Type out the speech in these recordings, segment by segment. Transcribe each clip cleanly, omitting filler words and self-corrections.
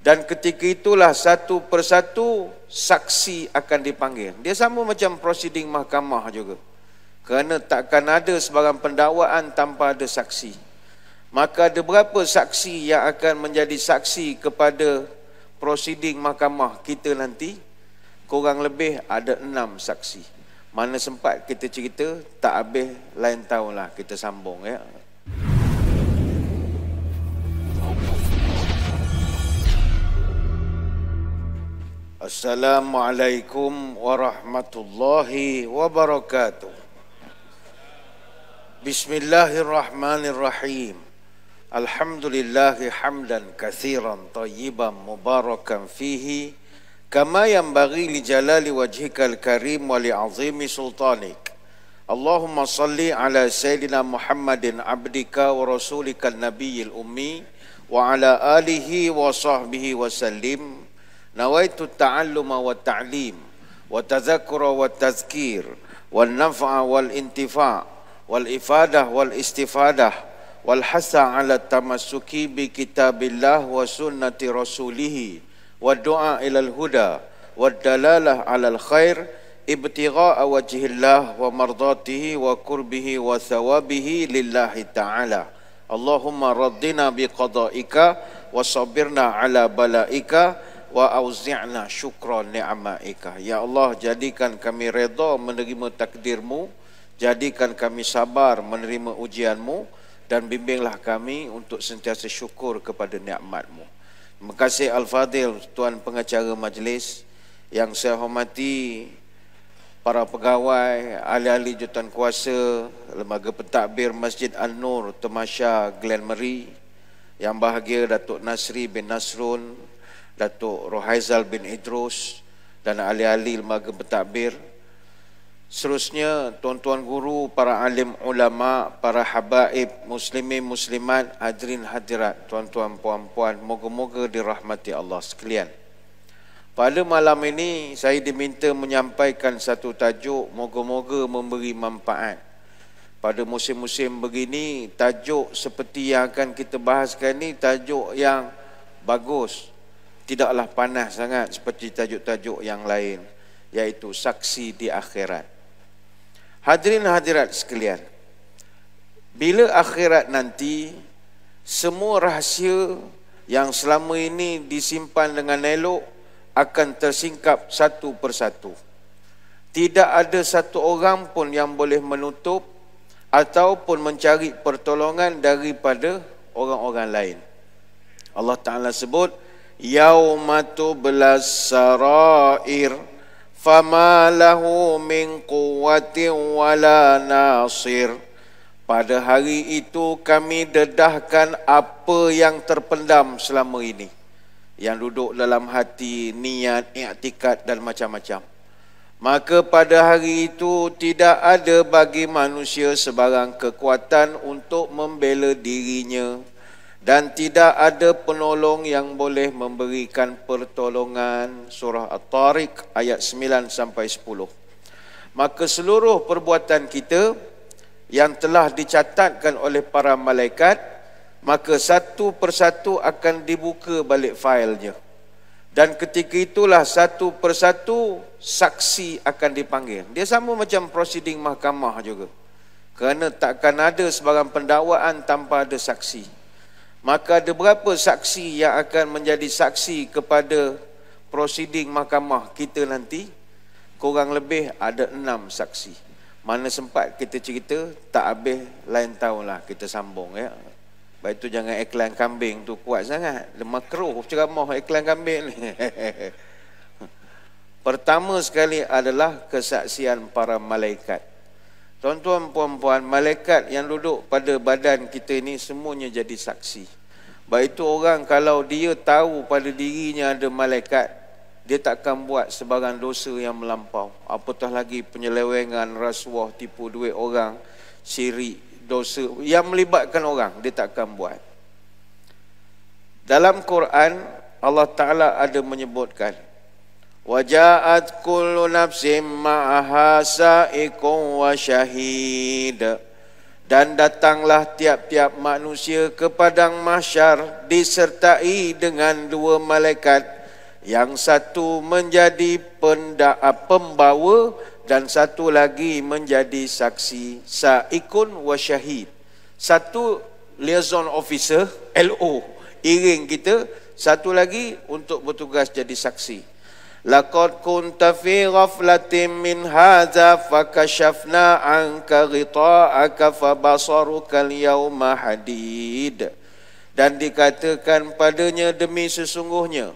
Dan ketika itulah satu persatu saksi akan dipanggil. Dia sama macam prosiding mahkamah juga. Kerana takkan ada sebarang pendakwaan tanpa ada saksi. Maka ada berapa saksi yang akan menjadi saksi kepada prosiding mahkamah kita nanti? Kurang lebih ada 6 saksi. Mana sempat kita cerita, tak habis, lain tahunlah kita sambung ya. Assalamualaikum warahmatullahi wabarakatuh. Bismillahirrahmanirrahim. Alhamdulillahi hamdan katsiran tayyiban mubarakan fihi kama yanbaghi li jalali wajhikal karim wa li azimi sultanik. Allahumma salli ala sayyidina Muhammadin abdika wa rasulikal nabiyil ummi wa ala alihi wa sahbihi wa sallim. Nawaitu ta'alluma wa ta'lim wa tadhakkura wa tazkir wal naf'a wal intifa' wal ifadah wal istifadah wal hasa ala tamassuki bi kitabillah wa sunnati rasulih wa du'a ilal huda wa dalalah alal khair ibtigha'a wajhillah wa mardatihi wa qurbihi wa thawabihi lillahi ta'ala. Allahumma raddina bi qada'ika wa sabirna ala bala'ika wa auzi'na syukran ni'maika. Ya Allah, jadikan kami redha menerima takdirmu, jadikan kami sabar menerima ujianmu, dan bimbinglah kami untuk sentiasa syukur kepada nikmatmu. Terima kasih Al-Fadil Tuan Pengacara Majlis, yang saya hormati para pegawai, ahli-ahli jurukuasa Lembaga Pentadbir Masjid An-Nur Temasya Glen Meri, yang bahagia Datuk Nasri bin Nasrun, Datuk Rohaizal bin Idrus, dan ahli-ahli lembaga pentadbir. Seterusnya, tuan-tuan guru, para alim ulama, para habaib, muslimin muslimat, hadirin hadirat, tuan-tuan puan-puan, moga-moga dirahmati Allah sekalian. Pada malam ini saya diminta menyampaikan satu tajuk, moga-moga memberi manfaat. Pada musim-musim begini, tajuk seperti yang akan kita bahaskan ni tajuk yang bagus, tidaklah panas sangat seperti tajuk-tajuk yang lain, iaitu saksi di akhirat. Hadirin hadirat sekalian, bila akhirat nanti, semua rahsia yang selama ini disimpan dengan elok akan tersingkap satu persatu. Tidak ada satu orang pun yang boleh menutup ataupun mencari pertolongan daripada orang-orang lain. Allah Ta'ala sebut, yauma tublas sarair fama lahu min quwwatin wala nasir. Pada hari itu kami dedahkan apa yang terpendam selama ini, yang duduk dalam hati, niat, i'tikad dan macam-macam. Maka pada hari itu tidak ada bagi manusia sebarang kekuatan untuk membela dirinya, dan tidak ada penolong yang boleh memberikan pertolongan. Surah At-Tariq ayat 9 sampai 10. Maka seluruh perbuatan kita yang telah dicatatkan oleh para malaikat, maka satu persatu akan dibuka balik failnya. Dan ketika itulah satu persatu saksi akan dipanggil. Dia sama macam prosiding mahkamah juga. Kerana takkan ada sebarang pendakwaan tanpa ada saksi. Maka ada berapa saksi yang akan menjadi saksi kepada prosiding mahkamah kita nanti? Kurang lebih ada 6 saksi. Mana sempat kita cerita, tak habis, lain tahunlah kita sambung ya. Baik tu jangan iklan kambing tu kuat sangat. Makruh ceramah iklan kambing ni. Pertama sekali adalah kesaksian para malaikat. Tuan-tuan puan-puan, malaikat yang duduk pada badan kita ini semuanya jadi saksi. Baik itu orang kalau dia tahu pada dirinya ada malaikat, dia takkan buat sebarang dosa yang melampau. Apatah lagi penyelewengan, rasuah, tipu duit orang, syirik, dosa yang melibatkan orang, dia takkan buat. Dalam Quran, Allah Ta'ala ada menyebutkan, waja'at kullu nafsim ma'aha sa'iqun wa syahid. Dan datanglah tiap-tiap manusia ke padang mahsyar disertai dengan dua malaikat, yang satu menjadi pembawa dan satu lagi menjadi saksi, saikun wa syahid. Satu liaison officer, LO, iring kita, satu lagi untuk bertugas jadi saksi. Laqad kunta fi ghaflatin min hadza fakashafna anka ghita'aka fabasaruka al-yawma hadid. Dan dikatakan padanya, demi sesungguhnya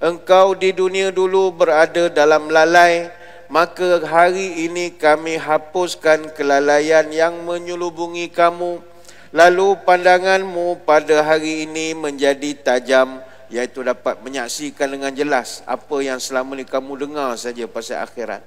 engkau di dunia dulu berada dalam lalai, maka hari ini kami hapuskan kelalaian yang menyelubungi kamu, lalu pandanganmu pada hari ini menjadi tajam, iaitu dapat menyaksikan dengan jelas apa yang selama ni kamu dengar saja pasal akhirat.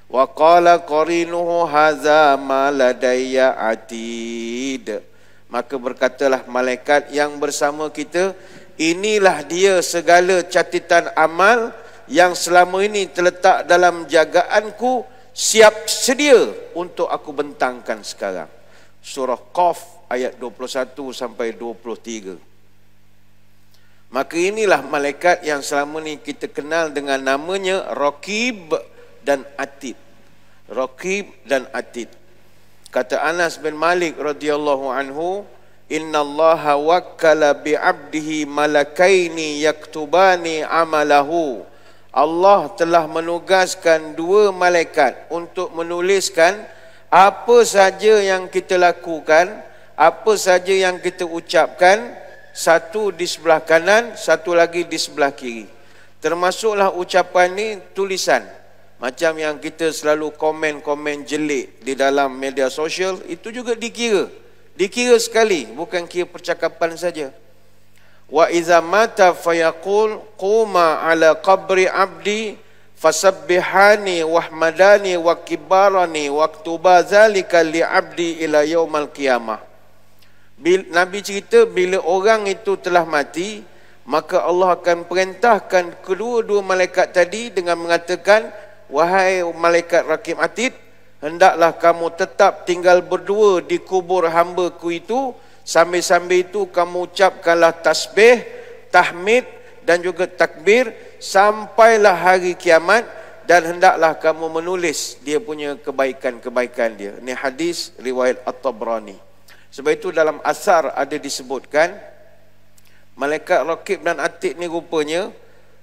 Wa qala qarinuhu hadza ma ladayya atid. Maka berkatalah malaikat yang bersama kita, inilah dia segala catatan amal yang selama ini terletak dalam jagaanku, siap sedia untuk aku bentangkan sekarang. Surah Qaf ayat 21 sampai 23. Maka inilah malaikat yang selama ni kita kenal dengan namanya Raqib dan Atid. Raqib dan Atid. Kata Anas bin Malik radhiyallahu anhu, innallaha wakkala bi'abdihi malakaini yaktubani amalahu. Allah telah menugaskan dua malaikat untuk menuliskan apa saja yang kita lakukan, apa saja yang kita ucapkan. Satu di sebelah kanan, satu lagi di sebelah kiri. Termasuklah ucapan ni tulisan. Macam yang kita selalu komen-komen jelik di dalam media sosial, itu juga dikira. Dikira sekali, bukan kira percakapan saja. Wa iza mata fayaqul quma ala qabri abdi fasabbihani wahmadani wa kibarani waktuba zalika li abdi ila yaumal qiyamah. Nabi cerita bila orang itu telah mati, maka Allah akan perintahkan kedua-dua malaikat tadi dengan mengatakan, wahai malaikat Raqib Atid, hendaklah kamu tetap tinggal berdua di kubur hamba-Ku itu, sambil-sambil itu kamu ucapkanlah tasbih, tahmid dan juga takbir sampailah hari kiamat, dan hendaklah kamu menulis dia punya kebaikan-kebaikan dia. Ini hadis riwayat At-Tabrani. Sebab itu dalam asar ada disebutkan, malaikat Raqib dan Atid ni rupanya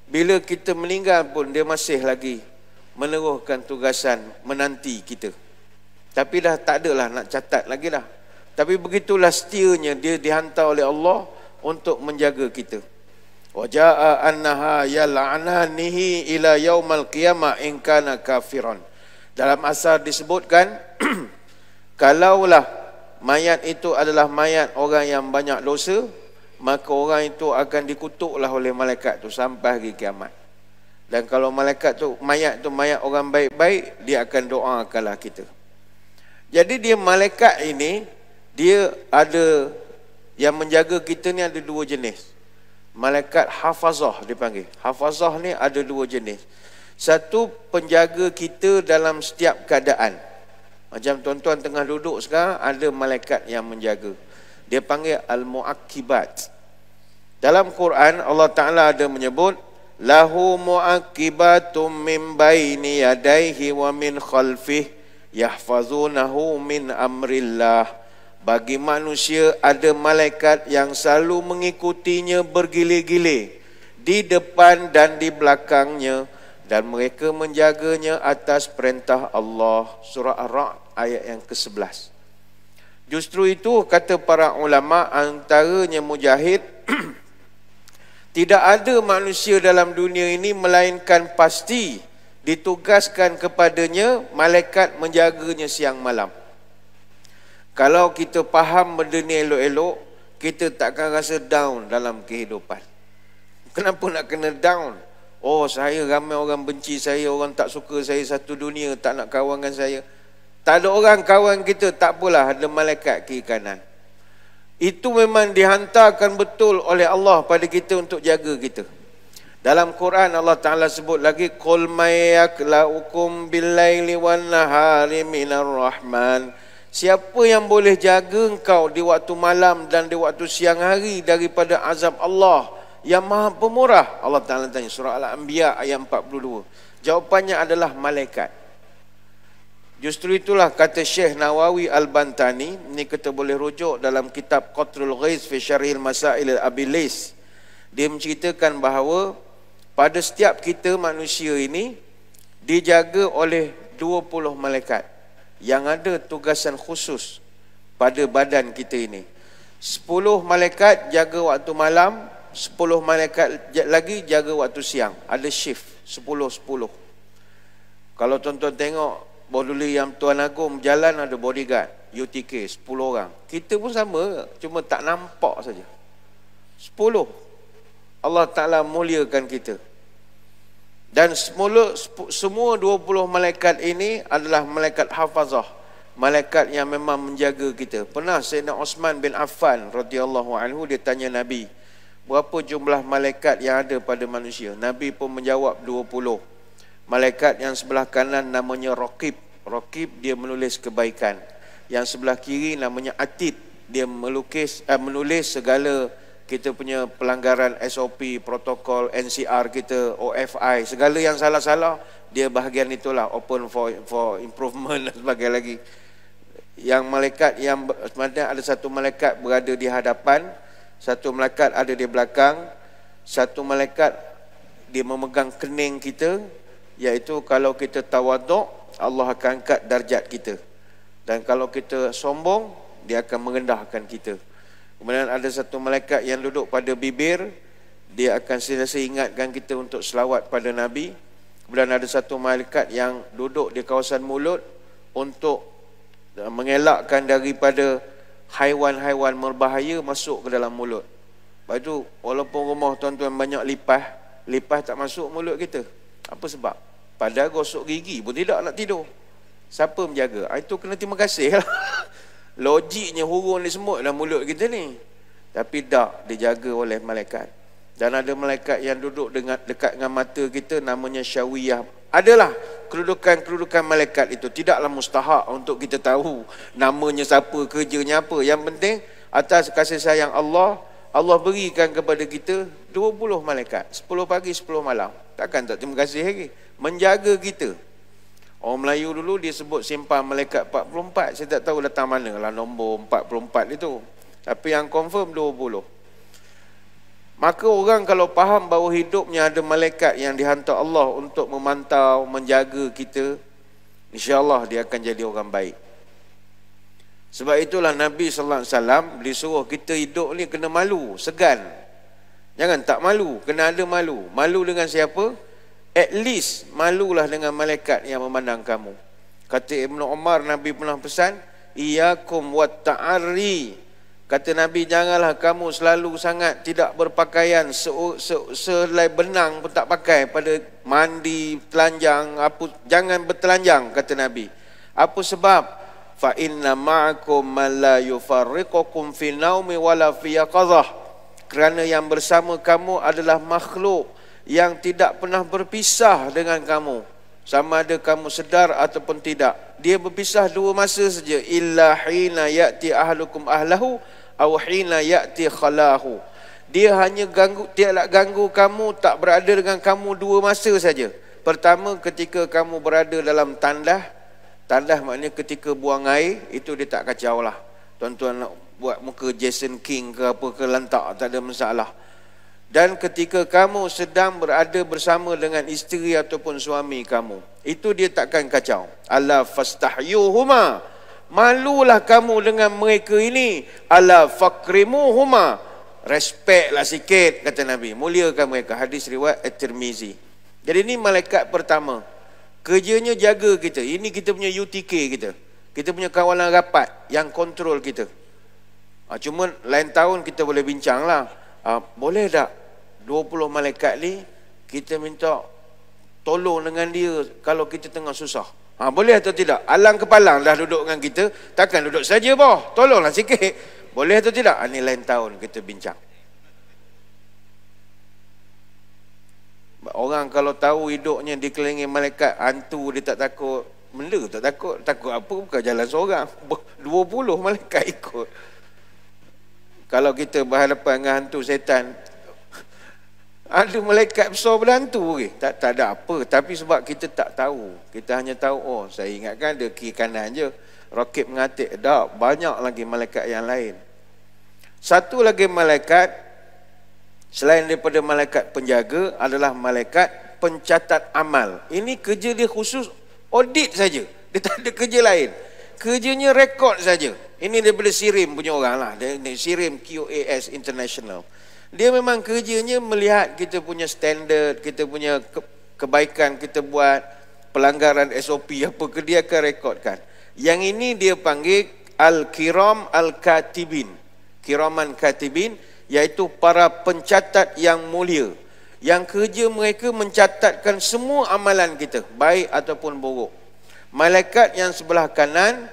bila kita meninggal pun dia masih lagi meneruhkan tugasan menanti kita. Tapi dah tak adalah nak catat lagi dah. Tapi begitulah setianya dia dihantar oleh Allah untuk menjaga kita. Wa jaa annaha yal'ananihi ila yaumal qiyamah in kana kafiran. Dalam asar disebutkan kalaulah mayat itu adalah mayat orang yang banyak dosa, maka orang itu akan dikutuklah oleh malaikat itu sampai hari kiamat. Dan kalau malaikat tu mayat orang baik-baik, dia akan doakanlah kita. Jadi dia malaikat ini, dia ada yang menjaga kita ni ada dua jenis. Malaikat hafazah dipanggil. Hafazah ni ada dua jenis. Satu penjaga kita dalam setiap keadaan. Macam tuan-tuan tengah duduk sekarang, ada malaikat yang menjaga. Dia panggil al-mu'aqibat. Dalam Quran Allah Ta'ala ada menyebut, lahu mu'aqibatum min baini yadayhi wa min khalfih yahfazunahu min amrillah. Bagi manusia ada malaikat yang selalu mengikutinya bergilir-gilir di depan dan di belakangnya, dan mereka menjaganya atas perintah Allah. Surah Ar-Ra'd ayat yang ke-11. Justru itu kata para ulama, antaranya Mujahid, tidak ada manusia dalam dunia ini melainkan pasti ditugaskan kepadanya malaikat menjaganya siang malam. Kalau kita faham benda ni elok-elok, kita takkan rasa down dalam kehidupan. Kenapa nak kena down? Oh, saya ramai orang benci saya, orang tak suka saya, satu dunia tak nak kawan dengan saya. Tak ada orang kawan kita, tak apalah, ada malaikat kiri kanan. Itu memang dihantarkan betul oleh Allah pada kita untuk jaga kita. Dalam Quran Allah Ta'ala sebut lagi, qul may yaklaukum bil-laili wan-nahari minar rahman. Siapa yang boleh jaga engkau di waktu malam dan di waktu siang hari daripada azab Allah yang maha pemurah? Allah Ta'ala tanya, surah Al-Anbiya ayat 42. Jawapannya adalah malaikat. Justru itulah kata Syekh Nawawi Al-Bantani, ini kita boleh rujuk dalam kitab Qatrul Ghaiz fi Syarhil Masail Al-Abilis. Dia menceritakan bahawa pada setiap kita manusia ini dijaga oleh 20 malaikat yang ada tugasan khusus pada badan kita ini. 10 malaikat jaga waktu malam, 10 malaikat lagi jaga waktu siang. Ada shift 10-10. Kalau tuan-tuan tengok dulu yang Tuan Agong jalan ada bodyguard UTK 10 orang. Kita pun sama, cuma tak nampak saja. 10. Allah Ta'ala muliakan kita. Dan semua 20 malaikat ini adalah malaikat hafazah, malaikat yang memang menjaga kita. Pernah Sayyidina Osman bin Affan radhiyallahu anhu dia tanya Nabi, berapa jumlah malaikat yang ada pada manusia? Nabi pun menjawab 20. Malaikat yang sebelah kanan namanya Raqib. Raqib dia menulis kebaikan. Yang sebelah kiri namanya Atid. Dia menulis segala kita punya pelanggaran SOP, protokol, NCR kita, OFI, segala yang salah-salah, dia bahagian itulah, open for improvement dan sebagainya lagi. Yang malaikat yang sebenarnya ada satu malaikat berada di hadapan, satu malaikat ada di belakang, satu malaikat dia memegang kening kita, iaitu kalau kita tawaduk, Allah akan angkat darjat kita. Dan kalau kita sombong, dia akan merendahkan kita. Kemudian ada satu malaikat yang duduk pada bibir, dia akan sentiasa ingatkan kita untuk selawat pada Nabi. Kemudian ada satu malaikat yang duduk di kawasan mulut untuk mengelakkan daripada haiwan-haiwan berbahaya masuk ke dalam mulut. Lepas itu, walaupun rumah tuan-tuan banyak lipas tak masuk mulut kita. Apa sebab? Padahal gosok gigi pun tidak nak tidur. Siapa menjaga? Itu kena terima kasih lah. Logiknya hurun ni semut dalam mulut kita ni. Tapi tak, dijaga oleh malaikat. Dan ada malaikat yang duduk dekat dengan mata kita, namanya Syawiyah. Adalah kedudukan malaikat itu. Tidaklah mustahak untuk kita tahu namanya siapa, kerjanya apa. Yang penting atas kasih sayang Allah, Allah berikan kepada kita 20 malaikat, 10 pagi 10 malam. Takkan tak terima kasih lagi. Menjaga kita. Orang Melayu dulu dia sebut simpan malaikat 44. Saya tak tahu datang mana lah nombor 44 itu. Tapi yang confirm 20. Maka orang kalau faham bahawa hidupnya ada malaikat yang dihantar Allah untuk memantau, menjaga kita, insya-Allah dia akan jadi orang baik. Sebab itulah Nabi sallallahu alaihi wasallam disuruh kita hidup ni kena malu, segan. Jangan tak malu, kena ada malu. Malu dengan siapa? At least malulah dengan malaikat yang memandang kamu. Kata Ibnu Umar, Nabi pernah pesan, iyyakum wat ta'arri. Kata Nabi, janganlah kamu selalu sangat tidak berpakaian, selai benang pun tak pakai pada mandi, telanjang, apa, jangan bertelanjang, kata Nabi. Apa sebab? Fa inna ma'akum man la yufarriqukum fi naumi wala fi yaqadhah. Kerana yang bersama kamu adalah makhluk yang tidak pernah berpisah dengan kamu, sama ada kamu sedar ataupun tidak. Dia berpisah dua masa saja, illa hina ya'ti ahlukum ahlahu aw hina ya'ti khalahu. Dia hanya ganggu kamu, tak berada dengan kamu dua masa saja. Pertama, ketika kamu berada dalam tandah. Tandah maknanya ketika buang air, itu dia tak kacau lah. Tuan-tuan nak buat muka Jason King ke apa ke, lantak, tak ada masalah. Dan ketika kamu sedang berada bersama dengan isteri ataupun suami kamu, itu dia takkan kacau. Ala fastahyuhuma, malulah kamu dengan mereka ini. Ala fakrimuhuma, respeklah sikit, kata Nabi, muliakan mereka. Hadis riwayat At-Tirmizi. Jadi ini malaikat pertama, kerjanya jaga kita. Ini kita punya UTK kita, kita punya kawalan rapat yang kontrol kita. Cuma lain tahun kita boleh bincang lah, boleh tak 20 malaikat ni kita minta tolong dengan dia kalau kita tengah susah. Boleh atau tidak? Alang kepalang dah duduk dengan kita, takkan duduk saja boh, tolonglah sikit. Boleh atau tidak? Ini lain tahun kita bincang. Orang kalau tahu hidupnya dikelilingi malaikat, hantu dia tak takut, Benda tak takut. Takut apa? Bukan jalan seorang. 20 malaikat ikut. Kalau kita berhadapan dengan hantu setan, ada malaikat besar berhantu ke? Tak ada apa. Tapi sebab kita tak tahu. Kita hanya tahu, oh saya ingatkan ada kiri kanan je. Rakib mengatik. Tak, banyak lagi malaikat yang lain. Satu lagi malaikat, selain daripada malaikat penjaga, adalah malaikat pencatat amal. Ini kerja dia khusus audit saja. Dia tak ada kerja lain. Kerjanya rekod saja. Ini daripada Sirim punya orang lah. Sirim QAS International. Dia memang kerjanya melihat kita punya standard, kita punya kebaikan kita buat, pelanggaran SOP apa ke, dia akan rekodkan. Yang ini dia panggil Al-Kiram Al-Katibin. Kiraman Katibin, iaitu para pencatat yang mulia. Yang kerja mereka mencatatkan semua amalan kita, baik ataupun buruk. Malaikat yang sebelah kanan,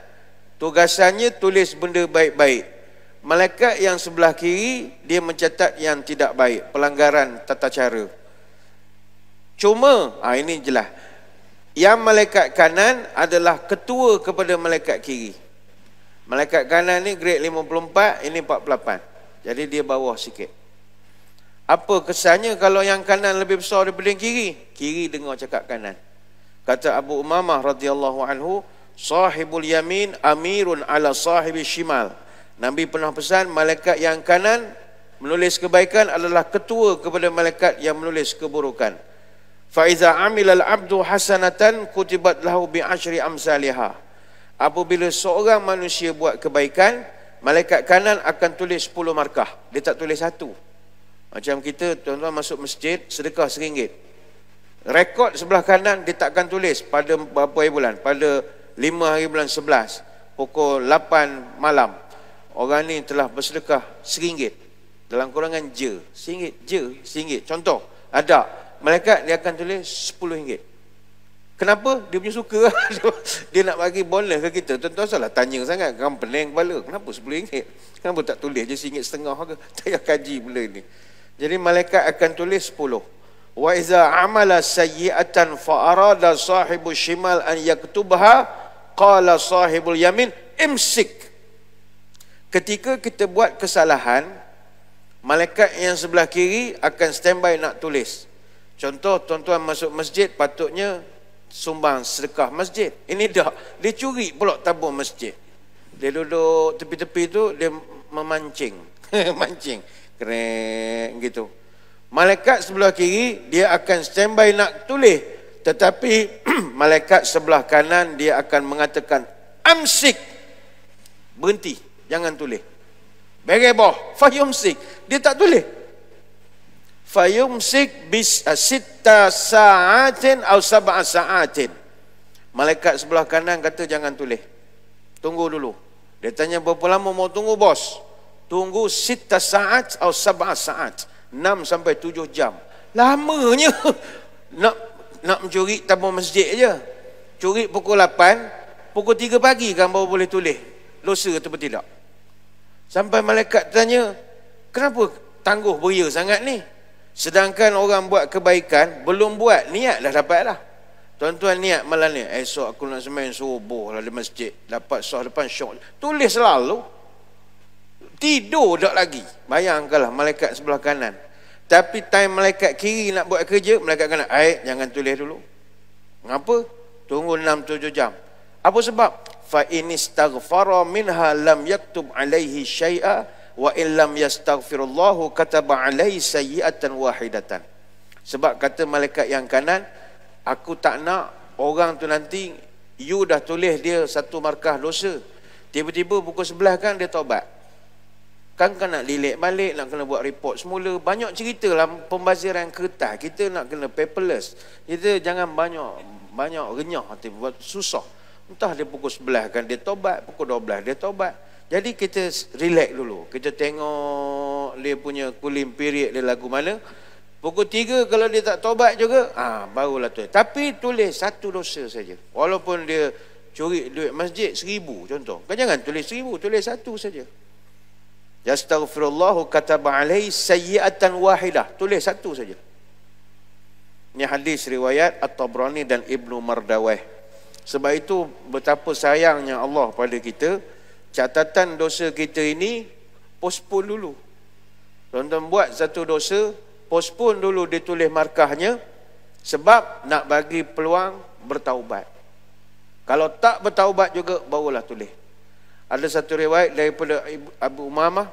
tugasannya tulis benda baik-baik. Malaikat yang sebelah kiri, dia mencatat yang tidak baik, pelanggaran tata cara. Cuma, ini jelas, yang malaikat kanan adalah ketua kepada malaikat kiri. Malaikat kanan ni grade 54, ini 48. Jadi dia bawah sikit. Apa kesannya kalau yang kanan lebih besar daripada yang kiri? Kiri dengar cakap kanan. Kata Abu Umamah radhiyallahu anhu, sahibul yamin amirun ala sahibi shimal. Nabi pernah pesan, malaikat yang kanan menulis kebaikan adalah ketua kepada malaikat yang menulis keburukan. Fa iza amila al-'abdu hasanatan kutibat lahu bi 'ashri amsalihha. Apabila seorang manusia buat kebaikan, malaikat kanan akan tulis 10 markah. Dia tak tulis satu. Macam kita, tuan-tuan masuk masjid, sedekah RM1. Rekod sebelah kanan dia takkan tulis pada berapa hari bulan? Pada 5 hari bulan 11, pukul 8 malam. Orang ni telah bersedekah RM1. Dalam kurangan je. RM1. Contoh, ada. Malaikat dia akan tulis RM10. Kenapa? Dia punya suka. Dia nak bagi bonus ke kita. Tuan-tuan salah tanya sangat. Kamu pening kepala. Kenapa RM10? Kenapa tak tulis je RM1.50 ke? Tak payah kaji benda ni. Jadi malaikat akan tulis 10. Wa iza amala sayyi'atan fa arada sahibu shimal an yaktubha qala sahibul yamin imsik. Ketika kita buat kesalahan, malaikat yang sebelah kiri akan standby nak tulis. Contoh, tuan-tuan masuk masjid, patutnya sumbang sedekah masjid. Ini dah, dia curi pula tabung masjid. Dia duduk tepi-tepi tu, dia memancing. Mancing. Keren gitu. Malaikat sebelah kiri, dia akan standby nak tulis. Tetapi malaikat sebelah kanan, dia akan mengatakan, amsik. Berhenti. Jangan tulis. Bereboh. Fayumsik. Dia tak tulis. Fayumsik bis sitta sa'atin atau sab'a sa'atin. Malaikat sebelah kanan kata jangan tulis. Tunggu dulu. Dia tanya berapa lama mau tunggu bos? Tunggu sitta sa'at atau sab'a sa'at. 6 sampai 7 jam. Lamanya. Nak mencuri tabung masjid je. Curi pukul 8, pukul 3 pagi kan baru boleh tulis. Dosa atau tidak? Sampai malaikat tanya, kenapa tangguh beria sangat ni? Sedangkan orang buat kebaikan, belum buat, niat dah dapat dah. Tuan-tuan niat malam ni, esok aku nak sembahyang subuh lah di masjid, dapat sah depan syok. Tulis selalu. Tidur tak lagi. Bayangkanlah malaikat sebelah kanan. Tapi time malaikat kiri nak buat kerja, malaikat kanan, jangan tulis dulu. Mengapa? Tunggu 6-7 jam. Apa sebab? Fa in istaghfara minha lam yaktub alaihi syai'a wa in lam yastaghfirullahu kataba alaihi sayyi'atan wahidatan. Sebab kata malaikat yang kanan, aku tak nak orang tu nanti you dah tulis dia satu markah dosa. Tiba-tiba pukul 11 kan dia taubat. Kan nak lilik balik, nak kena buat report semula. Banyak cerita lah pembaziran kertas. Kita nak kena paperless. Kita jangan banyak renyah hati, buat susah. Entah dia pukul 11 kan dia taubat, pukul 12 dia taubat. Jadi kita relax dulu. Kita tengok dia punya cooling period dia lagu mana. Pukul 3 kalau dia tak taubat juga, barulah tu. Tapi tulis satu dosa saja. Walaupun dia curi duit masjid 1,000 contoh. Kan jangan tulis 1,000, tulis satu saja. Yastaghfirullahu kataba alaihi sayyi'atan wahidah. Tulis satu saja. Ini hadis riwayat At-Tabrani dan Ibnu Mardaweh. Sebab itu betapa sayangnya Allah pada kita, catatan dosa kita ini postpone dulu. Tuan-tuan buat satu dosa, postpone dulu ditulis markahnya, sebab nak bagi peluang bertaubat. Kalau tak bertaubat juga, barulah tulis. Ada satu riwayat daripada Abu Umamah,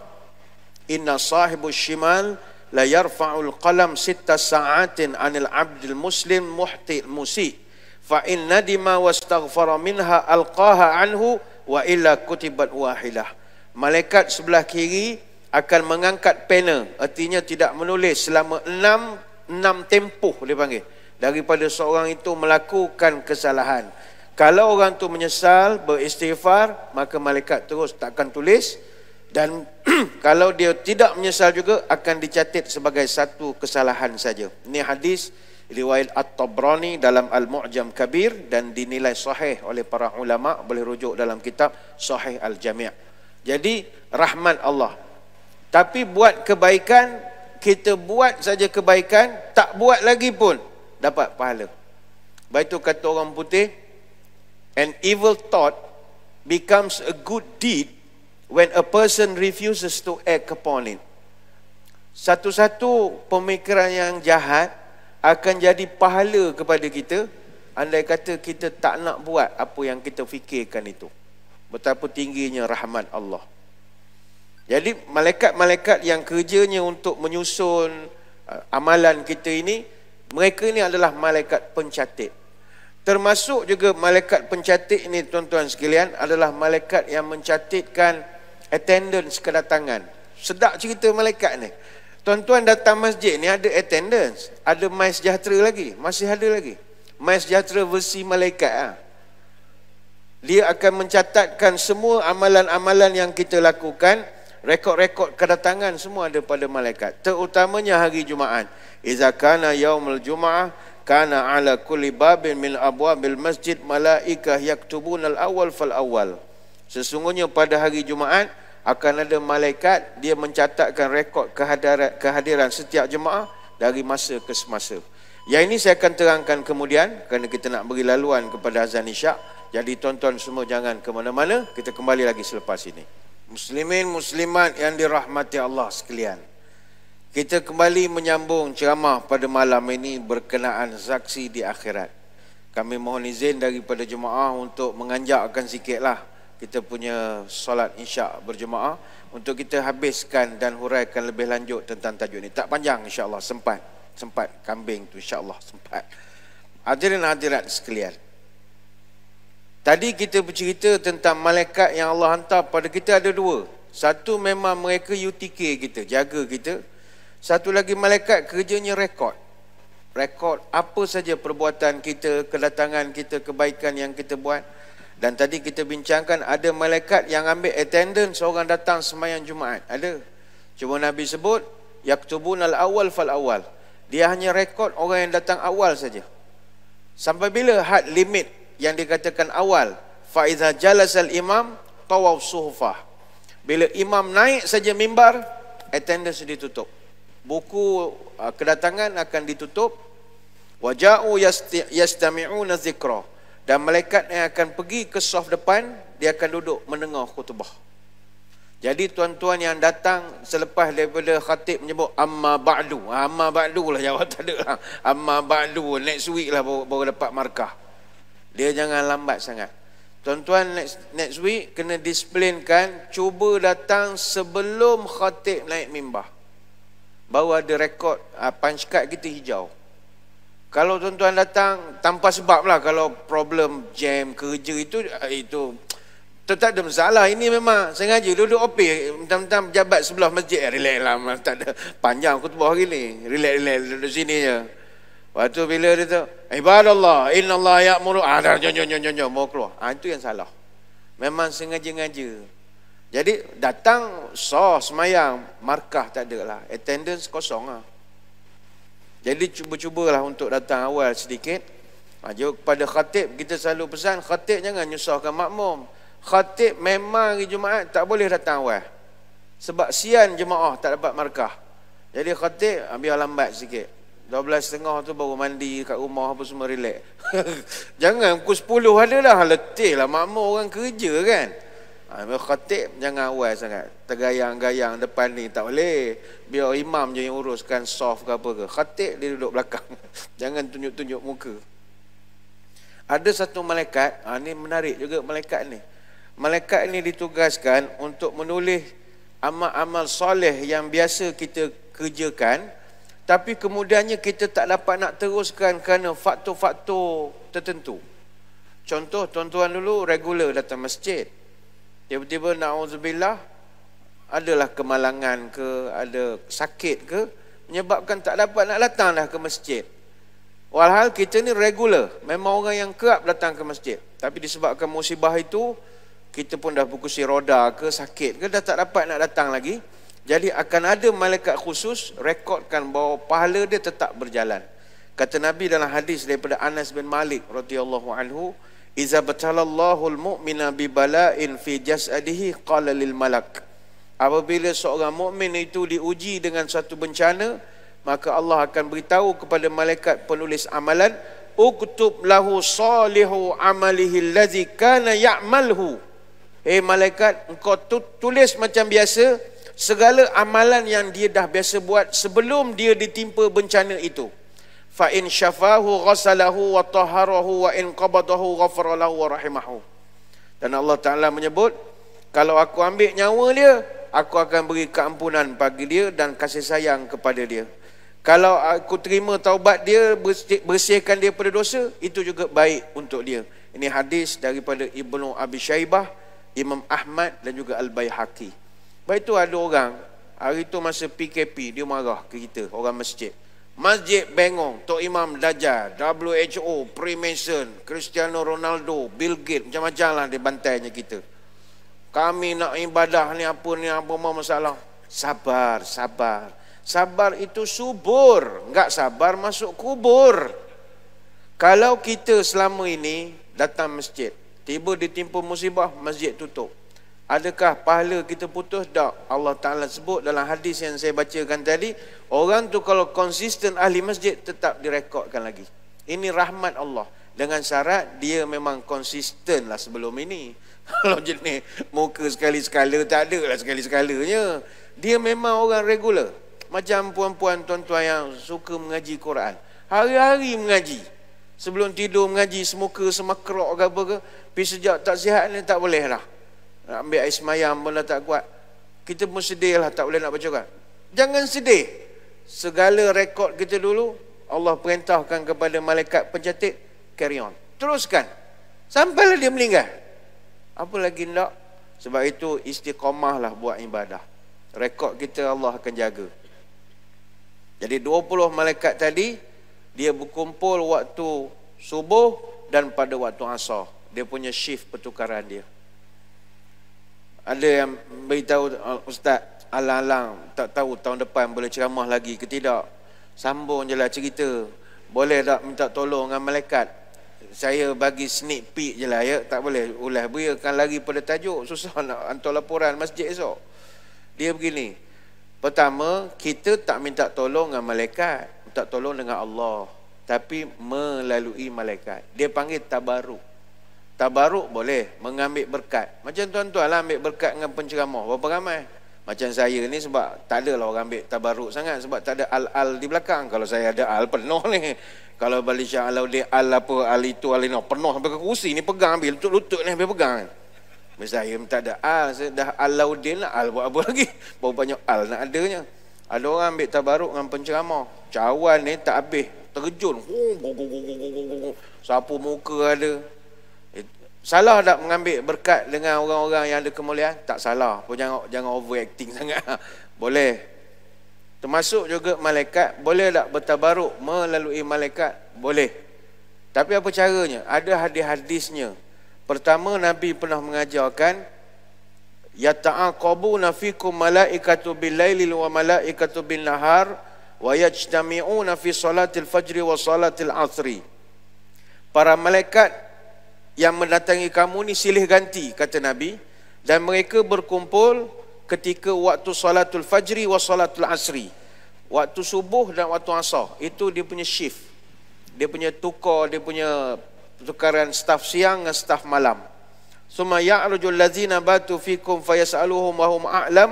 inna sahibus shimal la yarfa'ul qalam 6 sa'atin 'anil 'abdil muslim muhti musi fa in nadima wastaghfara minha alqaha anhu wa illa kutibat wahidah. Malaikat sebelah kiri akan mengangkat pena, artinya tidak menulis selama 6 tempoh dia panggil, daripada seorang itu melakukan kesalahan. Kalau orang tu menyesal, beristighfar, maka malaikat terus takkan tulis. Dan kalau dia tidak menyesal juga, akan dicatat sebagai satu kesalahan saja. Ini hadis riwayat At-Tabrani dalam Al-Mu'jam Kabir dan dinilai sahih oleh para ulama, boleh rujuk dalam kitab Sahih Al-Jami'. Jadi rahmat Allah. Tapi buat kebaikan, kita buat saja kebaikan, tak buat lagi pun dapat pahala. Baik itu kata orang putih, an evil thought becomes a good deed when a person refuses to act upon it. Satu-satu pemikiran yang jahat akan jadi pahala kepada kita andai kata kita tak nak buat apa yang kita fikirkan itu. Betapa tingginya rahmat Allah. Jadi malaikat-malaikat yang kerjanya untuk menyusun amalan kita ini, mereka ini adalah malaikat pencatat. Termasuk juga malaikat pencatat ini, tuan-tuan sekalian, adalah malaikat yang mencatatkan attendance kedatangan. Sedap cerita malaikat ni. Tuan-tuan datang masjid ni ada attendance, ada My Sejahtera lagi, masih ada lagi. My Sejahtera versi malaikat. Dia akan mencatatkan semua amalan-amalan yang kita lakukan, rekod-rekod kedatangan semua ada pada malaikat. Terutamanya hari Jumaat. Iza kana yaumul Jum'ah kana ala kulli babin min abwabil masjid malaikah yaktubunal awal fal awal. Sesungguhnya pada hari Jumaat akan ada malaikat, dia mencatatkan rekod kehadiran setiap jemaah dari masa ke semasa. Yang ini saya akan terangkan kemudian, kerana kita nak beri laluan kepada azan isyak. Jadi tuan-tuan semua jangan ke mana-mana, kita kembali lagi selepas ini. Muslimin muslimat yang dirahmati Allah sekalian, kita kembali menyambung ceramah pada malam ini berkenaan saksi di akhirat. Kami mohon izin daripada jemaah untuk menganjakkan sikitlah kita punya solat isyak berjemaah untuk kita habiskan dan huraikan lebih lanjut tentang tajuk ini. Tak panjang insya-Allah, sempat kambing tu insya-Allah sempat. Hadirin hadirat sekalian, tadi kita bercerita tentang malaikat yang Allah hantar pada kita ada dua. Satu memang mereka UTK kita, jaga kita. Satu lagi malaikat kerjanya rekod apa saja perbuatan kita, kedatangan kita, kebaikan yang kita buat. Dan tadi kita bincangkan ada malaikat yang ambil attendance orang datang sembahyang Jumaat. Ada. Cuma Nabi sebut yaktubunal awal fal awal. Dia hanya rekod orang yang datang awal saja. Sampai bila had limit yang dikatakan awal? Fa iza jalasal imam tawaw suhufah. Bila imam naik saja mimbar, attendance ditutup. Buku kedatangan akan ditutup. Waja'u yastami'una dzikra. Dan malaikat yang akan pergi ke saf depan, dia akan duduk mendengar khutbah. Jadi tuan-tuan yang datang selepas daripada khatib menyebut amma ba'du. Amma ba'du lah jawab tak ada. Amma ba'du, next week lah baru dapat markah. Dia jangan lambat sangat. Tuan-tuan next week kena disiplinkan, cuba datang sebelum khatib naik mimbar. Baru ada rekod punch card kita hijau. Kalau tuan-tuan datang tanpa sebab lah, kalau problem jam kerja itu tak ada masalah. Ini memang sengaja duduk opik, mentang-mentang pejabat sebelah masjid, relax lah, tak ada panjang khutbah hari ni, relax duduk sini je. Waktu bila dia tu ibadallah innallah ya'muru jom mau keluar, itu yang salah. Memang sengaja-ngaja. Jadi datang semayang, markah tak ada lah, attendance kosong lah. Jadi cuba-cubalah untuk datang awal sedikit. Kepada khatib kita selalu pesan, khatib jangan nyusahkan makmum. Khatib memang hari Jumaat tak boleh datang awal, sebab sian jemaah tak dapat markah. Jadi khatib biar lambat sikit. 12.30 tu baru mandi kat rumah apa semua relax. Jangan pukul 10 ada dah, letih lah makmur orang kerja kan. Khatib jangan awal sangat, tergayang-gayang depan ni tak boleh. Biar imam je yang uruskan soft ke apa ke. Khatib dia duduk belakang. Jangan tunjuk-tunjuk muka. Ada satu malaikat, ni menarik juga malaikat ni. Malaikat ni ditugaskan untuk menulis amal-amal soleh yang biasa kita kerjakan, tapi kemudiannya kita tak dapat nak teruskan kerana faktor-faktor tertentu. Contoh, tuan-tuan dulu regular datang masjid. Tiba-tiba na'udzubillah, adalah kemalangan ke, ada sakit ke, menyebabkan tak dapat nak datang dah ke masjid. Walhal kita ni regular, memang orang yang kerap datang ke masjid. Tapi disebabkan musibah itu, kita pun dah berkursi roda ke, sakit ke, dah tak dapat nak datang lagi. Jadi akan ada malaikat khusus rekodkan bahawa pahala dia tetap berjalan. Kata Nabi dalam hadis daripada Anas bin Malik radhiyallahu anhu, "Iza batalallahu al-mu'mina bi bala'in fi jasadihi qala lil malak." Apabila seorang mukmin itu diuji dengan satu bencana, maka Allah akan beritahu kepada malaikat penulis amalan, "Uktub lahu salihu amalihi allazi kana ya'malhu." Malaikat, engkau tulis macam biasa segala amalan yang dia dah biasa buat sebelum dia ditimpa bencana itu. Fa in syafahu ghasalahu wa tahharahu wa in qabadahu ghafara lahu wa rahimahu. Dan Allah Taala menyebut, kalau aku ambil nyawa dia, aku akan beri keampunan bagi dia dan kasih sayang kepada dia. Kalau aku terima taubat dia, bersihkan dia pada dosa, itu juga baik untuk dia. Ini hadis daripada Ibnu Abi Syaibah, Imam Ahmad dan juga Al-Baihaqi. Baik tu ada orang, hari tu masa PKP, dia marah ke kita, orang masjid. Masjid bengong, Tok Imam Dajjal, WHO, Freemason, Cristiano Ronaldo, Bill Gates, macam-macam lah dia bantainya kita. Kami nak ibadah ni apa masalah. Sabar, sabar. Sabar itu subur, enggak sabar masuk kubur. Kalau kita selama ini datang masjid, tiba ditimpa musibah, masjid tutup, adakah pahala kita putus? Tak. Allah Ta'ala sebut dalam hadis yang saya bacakan tadi, orang tu kalau konsisten ahli masjid tetap direkodkan lagi. Ini rahmat Allah, dengan syarat dia memang konsisten lah sebelum ini. Kalau jenis muka sekali-sekala, tak ada lah sekali-sekalanya. Dia memang orang regular. Macam puan-puan tuan-tuan yang suka mengaji Quran, hari-hari mengaji, sebelum tidur mengaji, semuka semakrok ke apa ke. Tapi sejak tak sihat ni tak boleh lah, nak ambil air semayam pun dah tak kuat. Kita pun sedih lah, tak boleh nak baca Quran. Jangan sedih. Segala rekod kita dulu Allah perintahkan kepada malaikat pencatat, carry on, teruskan sampailah dia meninggal. Apa lagi nak? Sebab itu istiqamah lah buat ibadah. Rekod kita Allah akan jaga. Jadi 20 malaikat tadi, dia berkumpul waktu subuh dan pada waktu asar. Dia punya shift pertukaran dia. Ada yang beritahu, "Ustaz, alang-alang tak tahu tahun depan boleh ceramah lagi ke tidak. Sambung je lah cerita. Boleh tak minta tolong dengan malaikat? Saya bagi sneak peek je lah ya. Tak boleh ulas beriakan lari pada tajuk. Susah nak hantar laporan masjid esok." Dia begini. Pertama, kita tak minta tolong dengan malaikat, minta tolong dengan Allah, tapi melalui malaikat. Dia panggil tabaruk. Tabaruk boleh mengambil berkat. Macam tuan-tuan lah ambil berkat dengan penceramah. Berapa ramai? Macam saya ni sebab tak ada lah orang ambil tabaruk sangat, sebab tak ada al-al di belakang. Kalau saya ada al penuh ni. Kalau balik Syah Alauddin al apa, al itu, al ini, penuh sampai ke kursi ni, pegang ambil lutut-lutut ni sampai pegang. Saya tak ada al, saya dah Alauddin lah, al buat apa lagi? Baru banyak al nak adanya. Ada orang ambil tabaruk dengan penceramah. Cawan ni tak habis, terjun. Sapu muka ada. Salah tak mengambil berkat dengan orang-orang yang ada kemuliaan? Tak salah. Pun jangan overacting sangat. Boleh. Termasuk juga malaikat. Boleh tak bertabaruk melalui malaikat? Boleh. Tapi apa caranya? Ada hadis-hadisnya. Pertama, Nabi pernah mengajarkan, yata'aqabuna fikum malaikatu bil-laili wa malaikatu bin-nahar wa yajtami'una fi salatil fajri wa salatil asri. Para malaikat yang mendatangi kamu ni silih ganti, kata Nabi, dan mereka berkumpul ketika waktu salatul fajri wa salatul asri. waktu subuh dan waktu asar. Itu dia punya shift. Dia punya dia punya tukaran staf siang dan staf malam. Summa ya'rujul ladzina batu fikum fayas'aluhum wa hum a'lam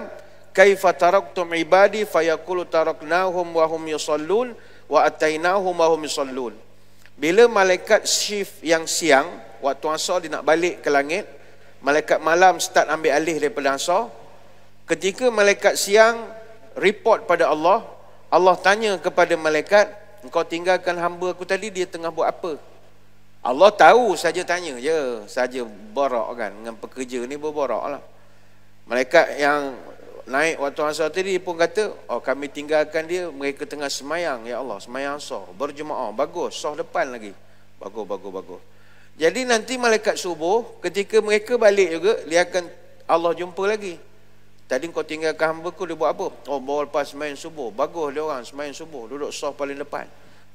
kaifa taraktum ibadi fayaqulu taraknahum wa hum yusallun wa atainahum wa hum yusallun. Bila malaikat shift yang siang, waktu asar dia nak balik ke langit, malaikat malam start ambil alih daripada asar. Ketika malaikat siang report pada Allah, Allah tanya kepada malaikat, engkau tinggalkan hamba aku tadi, dia tengah buat apa? Allah tahu saja, tanya je saja, borak kan, dengan pekerja ni berborak lah. Malaikat yang naik waktu asar tadi pun kata, oh kami tinggalkan dia, mereka tengah semayang, ya Allah, semayang asar, berjemaah, bagus, sah depan lagi, bagus. Jadi nanti malaikat subuh, ketika mereka balik juga, dia akan Allah jumpa lagi. Tadi kau tinggalkan hamba ku, dia buat apa? Oh, bawa lepas semayang subuh, bagus dia orang semayang subuh, duduk sah paling depan,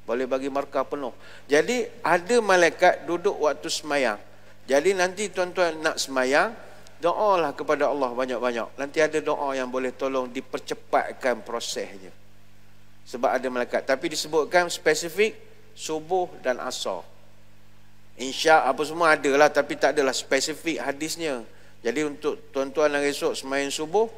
boleh bagi markah penuh. Jadi ada malaikat duduk waktu semayang. Jadi nanti tuan-tuan nak semayang, doalah kepada Allah banyak-banyak. Nanti ada doa yang boleh tolong dipercepatkan prosesnya. Sebab ada malaikat. Tapi disebutkan spesifik subuh dan asar. Insya apa semua adalah, tapi tak adalah spesifik hadisnya. Jadi untuk tuan-tuan yang esok semayang subuh,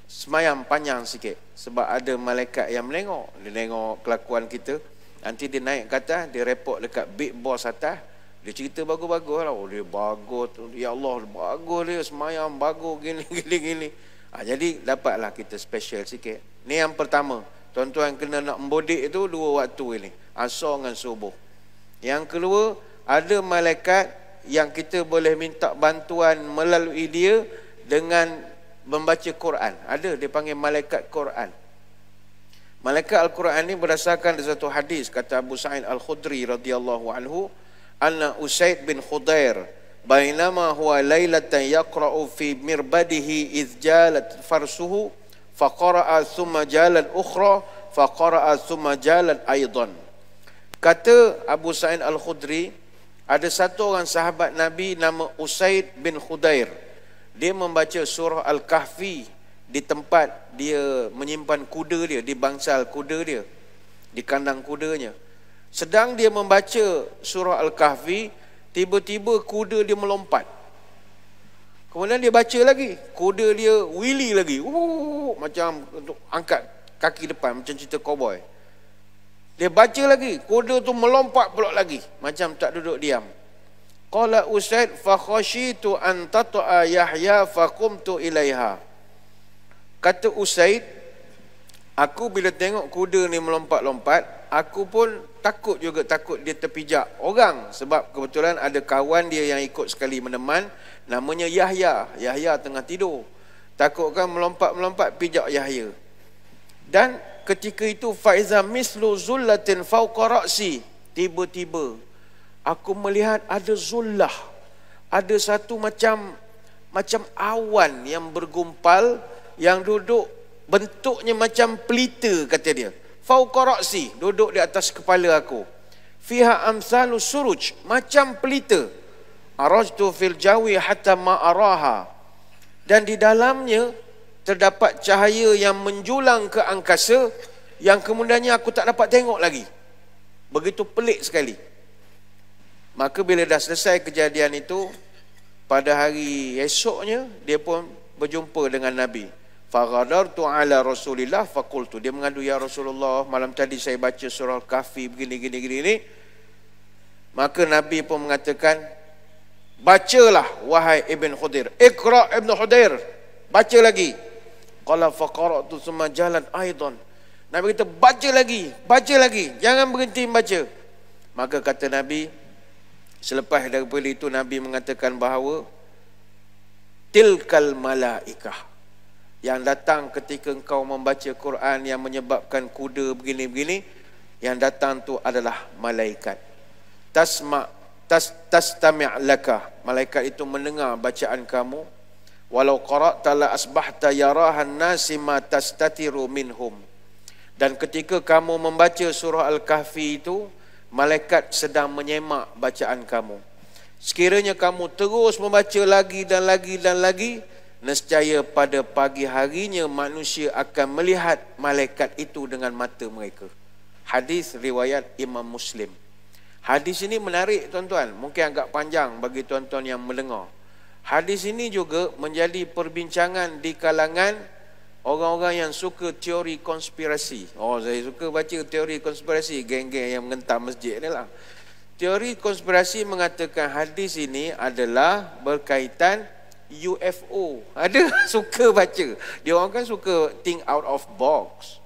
semayang panjang sikit. Sebab ada malaikat yang menengok. Dia tengok kelakuan kita. Nanti dia naik ke atas, dia report dekat big boss atas. Dia cerita bagus-bagus lah. Oh dia bagus, ya Allah bagus dia, semayang bagus, gini. Jadi dapatlah kita special sikit. Ni yang pertama. Tuan-tuan kena nak membodik itu dua waktu ini, asar dengan subuh. Yang kedua, ada malaikat yang kita boleh minta bantuan melalui dia dengan membaca Quran. Ada, dia panggil malaikat Quran. Malaikat Al-Quran ini berdasarkan dari satu hadis, kata Abu Sa'id Al-Khudri radhiyallahu anhu, anna Usaid bin Khudair bainama huwa lailatan yaqra'u fi mirbadihi idh jalat farsuhu faqara'a thumma jalan ukhra faqara'a thumma jalan aidan. Kata Abu Sa'id Al-Khudri, ada satu orang sahabat Nabi nama Usaid bin Khudair. Dia membaca surah Al-Kahfi di tempat dia menyimpan kuda dia, di bangsal kuda dia, di kandang kudanya. Sedang dia membaca surah Al-Kahfi, tiba-tiba kuda dia melompat. Kemudian dia baca lagi, kuda dia wheelie lagi, macam untuk angkat kaki depan, macam cerita cowboy. Dia baca lagi, kuda tu melompat pula lagi, macam tak duduk diam. Qala Usaid fa khashitu an tata'a Yahya fa qumtu ilaiha. Kata Usaid, aku bila tengok kuda ni melompat-lompat, aku pun takut juga, takut dia terpijak orang. Sebab kebetulan ada kawan dia yang ikut sekali meneman, namanya Yahya. Yahya tengah tidur, takutkan melompat-melompat pijak Yahya. Dan ketika itu faiza mislu zullatin fawqa ra'si, tiba-tiba aku melihat ada zullah, ada satu macam awan yang bergumpal, yang duduk bentuknya macam pelita, kata dia. Fawqa ra'si, duduk di atas kepala aku. Fiha amsalu suruj, macam pelita. Arajtu fil jawi hatta ma araha. Dan di dalamnya terdapat cahaya yang menjulang ke angkasa, yang kemudiannya aku tak dapat tengok lagi. Begitu pelik sekali. Maka bila dah selesai kejadian itu, pada hari esoknya dia pun berjumpa dengan Nabi. Faghadartu ala Rasulillah faqultu, dia mengadu, ya Rasulullah, malam tadi saya baca surah Al-Kahfi begini. Maka Nabi pun mengatakan, bacalah wahai Ibn Khudair, Iqra Ibn Khudair, baca lagi. Qala faqara'tu thumma jalan aidan. Nabi kata, baca lagi, jangan berhenti baca. Maka kata Nabi, selepas daripada itu Nabi mengatakan bahawa tilkal malaikah, yang datang ketika engkau membaca Quran yang menyebabkan kuda begini-begini, yang datang tu adalah malaikat. Tastami' laka, malaikat itu mendengar bacaan kamu. Walau qara'ta la asbahta yarahan nasi ma tastatiru minhum. Dan ketika kamu membaca surah Al-Kahfi itu, malaikat sedang menyemak bacaan kamu. Sekiranya kamu terus membaca lagi dan lagi, nescaya pada pagi harinya manusia akan melihat malaikat itu dengan mata mereka. Hadis riwayat Imam Muslim. Hadis ini menarik tuan-tuan, mungkin agak panjang bagi tuan-tuan yang mendengar. Hadis ini juga menjadi perbincangan di kalangan orang-orang yang suka teori konspirasi. Oh, saya suka baca teori konspirasi, geng-geng yang mengentam masjid ni lah. Teori konspirasi mengatakan hadis ini adalah berkaitan UFO. Ada suka baca. Dia orang kan suka think out of box.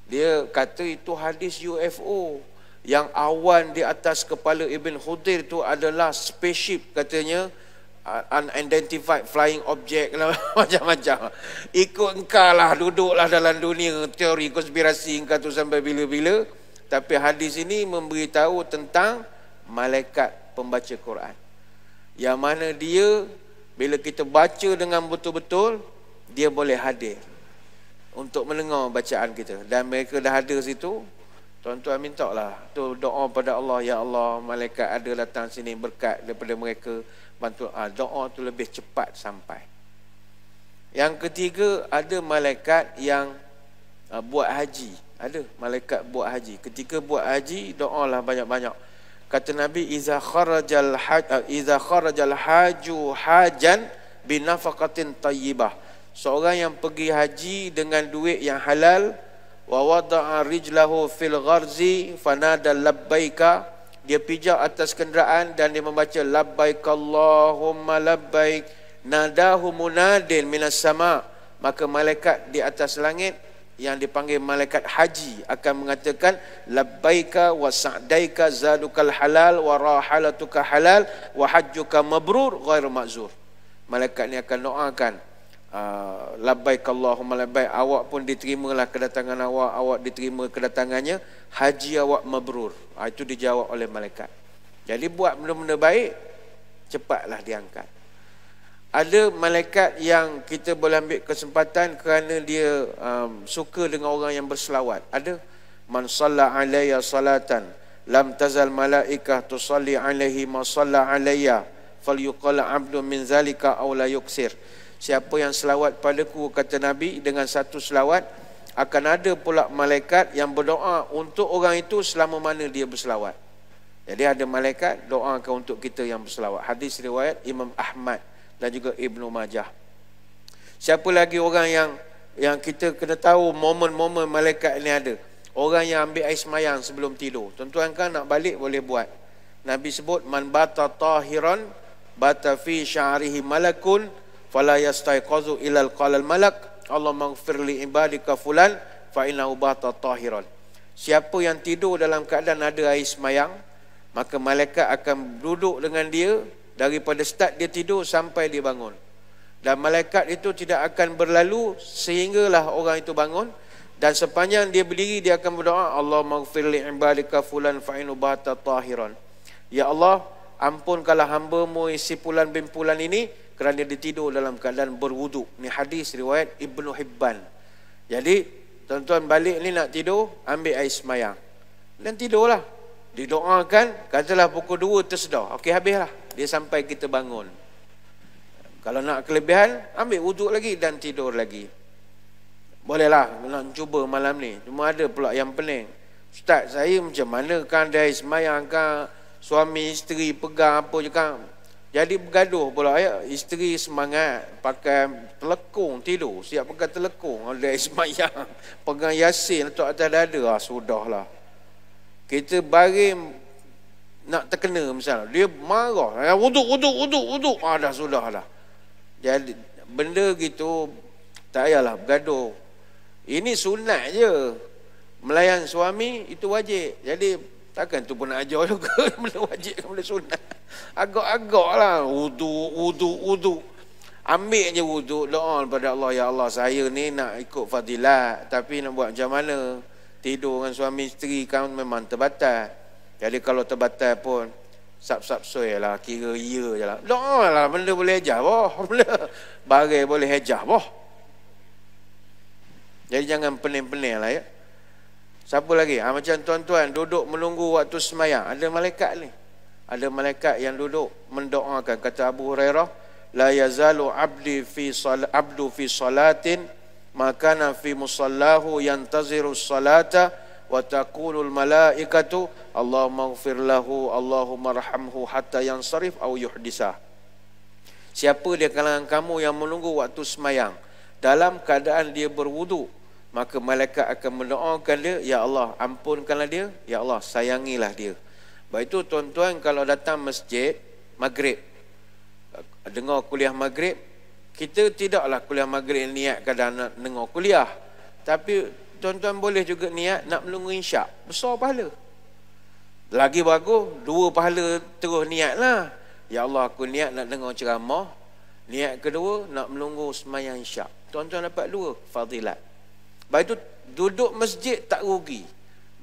Dia kata itu hadis UFO. Yang awan di atas kepala Ibn Khudir itu adalah spaceship katanya, unidentified flying object lah, macam-macam. Ikut engkau lah, duduklah dalam dunia teori konspirasi engkau tu sampai bila-bila. Tapi hadis ini memberitahu tentang malaikat pembaca Quran, yang mana dia bila kita baca dengan betul-betul, dia boleh hadir untuk mendengar bacaan kita. Dan mereka dah hadir situ, tuan-tuan minta lah tu doa pada Allah, ya Allah, malaikat ada datang sini, berkat daripada mereka, bantu. Doa tu lebih cepat sampai. Yang ketiga, ada malaikat yang buat haji. Ada malaikat buat haji. Ketika buat haji, doalah banyak-banyak. Kata Nabi, iza kharajal haju hajan binafaqatin tayyibah. Seorang yang pergi haji dengan duit yang halal, wa wada'a rijlahu fil gharzi fanada labbaika, dia pijak atas kenderaan dan dia membaca labbaik Allahumma labbaik, nadahu munadin minas sama, maka malaikat di atas langit yang dipanggil malaikat haji akan mengatakan labbaika wa sa'daika zadukal halal wa rahalatuka halal wa hajjuka mabrur ghairu ma'zur. Malaikat ni akan doakan, labbaik Allahumma labbaik, awak pun diterimalah kedatangan awak, awak diterima kedatangannya, haji awak mabrur. Itu dijawab oleh malaikat. Jadi buat benda-benda baik, cepatlah diangkat. Ada malaikat yang kita boleh ambil kesempatan kerana dia suka dengan orang yang berselawat. Ada man shalla alayya salatan lam tazal malaikah tusalli alaihi ma shalla alayya falyuqal abdu min zalika aw la yuksir. Siapa yang selawat padaku, kata Nabi, dengan satu selawat, akan ada pula malaikat yang berdoa untuk orang itu selama mana dia berselawat. Jadi ada malaikat doakan untuk kita yang berselawat. Hadis riwayat Imam Ahmad dan juga Ibnu Majah. Siapa lagi orang yang kita kena tahu momen-momen malaikat ni ada? Orang yang ambil air semayang sebelum tidur. Tuan-tuan kan nak balik boleh buat. Nabi sebut man bata tahiran bata fi sya'rihi malakun fala yastaiqazu ilal qalal malak Allahumma ighfir li ibadika fulan fa innahu bata tahiran. Siapa yang tidur dalam keadaan ada air semayang, maka malaikat akan duduk dengan dia daripada start dia tidur sampai dia bangun. Dan malaikat itu tidak akan berlalu sehinggalah orang itu bangun. Dan sepanjang dia berdiri, dia akan berdoa, Allahumma ighfir li ibadika fulan fa innahu bata tahiran. Ya Allah, ampunkanlah hamba-Mu si fulan bin fulan ini kerana dia tidur dalam keadaan berwuduk. Ni hadis riwayat Ibnu Hibban. Jadi tuan-tuan balik ni nak tidur, ambil air semayang dan tidurlah. Didoakan, katalah pukul 2 tersedar, okey habislah, dia sampai kita bangun. Kalau nak kelebihan, ambil wuduk lagi dan tidur lagi. Bolehlah nak cuba malam ni. Cuma ada pula yang pening, Ustaz, saya macam mana kan dia semayang kan, suami isteri pegang apa je kan. Jadi bergaduh pula ya. Isteri semangat pakai telekung tidur, siap pakai telekung, ada semayang pegang Yasin letak atas dada. Sudahlah, kita baring nak terkena misalnya, dia marah, wuduk. Dah sudahlah. Jadi benda gitu tak payahlah bergaduh. Ini sunat je. Melayan suami itu wajib. Jadi takkan tu pun nak ajar juga benda wajib, benda sunat. Agak-agak lah wuduk. Ambil je wuduk, doa kepada Allah, ya Allah, saya ni nak ikut fadilat, tapi nak buat macam mana? Tidur dengan suami isteri kan memang terbatas. Jadi kalau terbatas pun sap-sap soy lah, kira ya je lah. Doa lah, benda boleh hejah boh. Benda barai boleh hejah boh. Jadi jangan pening-pening lah ya. Siapa lagi? Macam tuan-tuan duduk menunggu waktu semayang, ada malaikat ni. Ada malaikat yang duduk mendoakan. Kata Abu Hurairah, la yazalu abdu fi salatin makana fi musallahu yantaziru salata wa taqulul malaikatu Allahumma ighfir lahu Allahumma arhamhu hatta yansarif aw yuhdisah. Siapa di kalangan kamu yang menunggu waktu semayang dalam keadaan dia berwudu, maka malaikat akan mendoakan dia, ya Allah ampunkanlah dia, ya Allah sayangilah dia. Baik itu tuan-tuan, kalau datang masjid maghrib, dengar kuliah maghrib, kita tidaklah kuliah maghrib niat kadang nak dengar kuliah, tapi tuan-tuan boleh juga niat nak menunggu isyak, besar pahala. Lagi bagus, 2 pahala terus niatlah. Ya Allah aku niat nak dengar ceramah, niat kedua nak menunggu sembahyang isyak. Tuan-tuan dapat 2 fadilat. Baik itu duduk masjid tak rugi.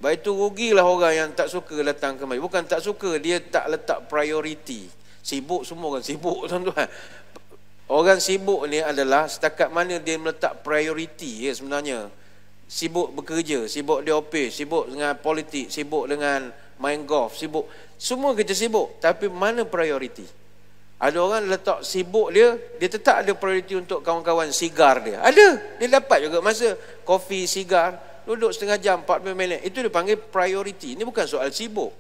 Baik itu rugilah orang yang tak suka datang ke masjid. Bukan tak suka, dia tak letak priority. Sibuk, semua orang sibuk tuan-tuan. Orang sibuk ni adalah setakat mana dia meletak priority ya sebenarnya. Sibuk bekerja, sibuk di office, sibuk dengan politik, sibuk dengan main golf, sibuk. Semua kita sibuk, tapi mana priority? Ada orang letak sibuk dia tetap ada priority untuk kawan-kawan sigar dia. Ada, dia dapat juga masa kopi, sigar, duduk setengah jam, 40 minit. Itu dipanggil priority. Ini bukan soal sibuk,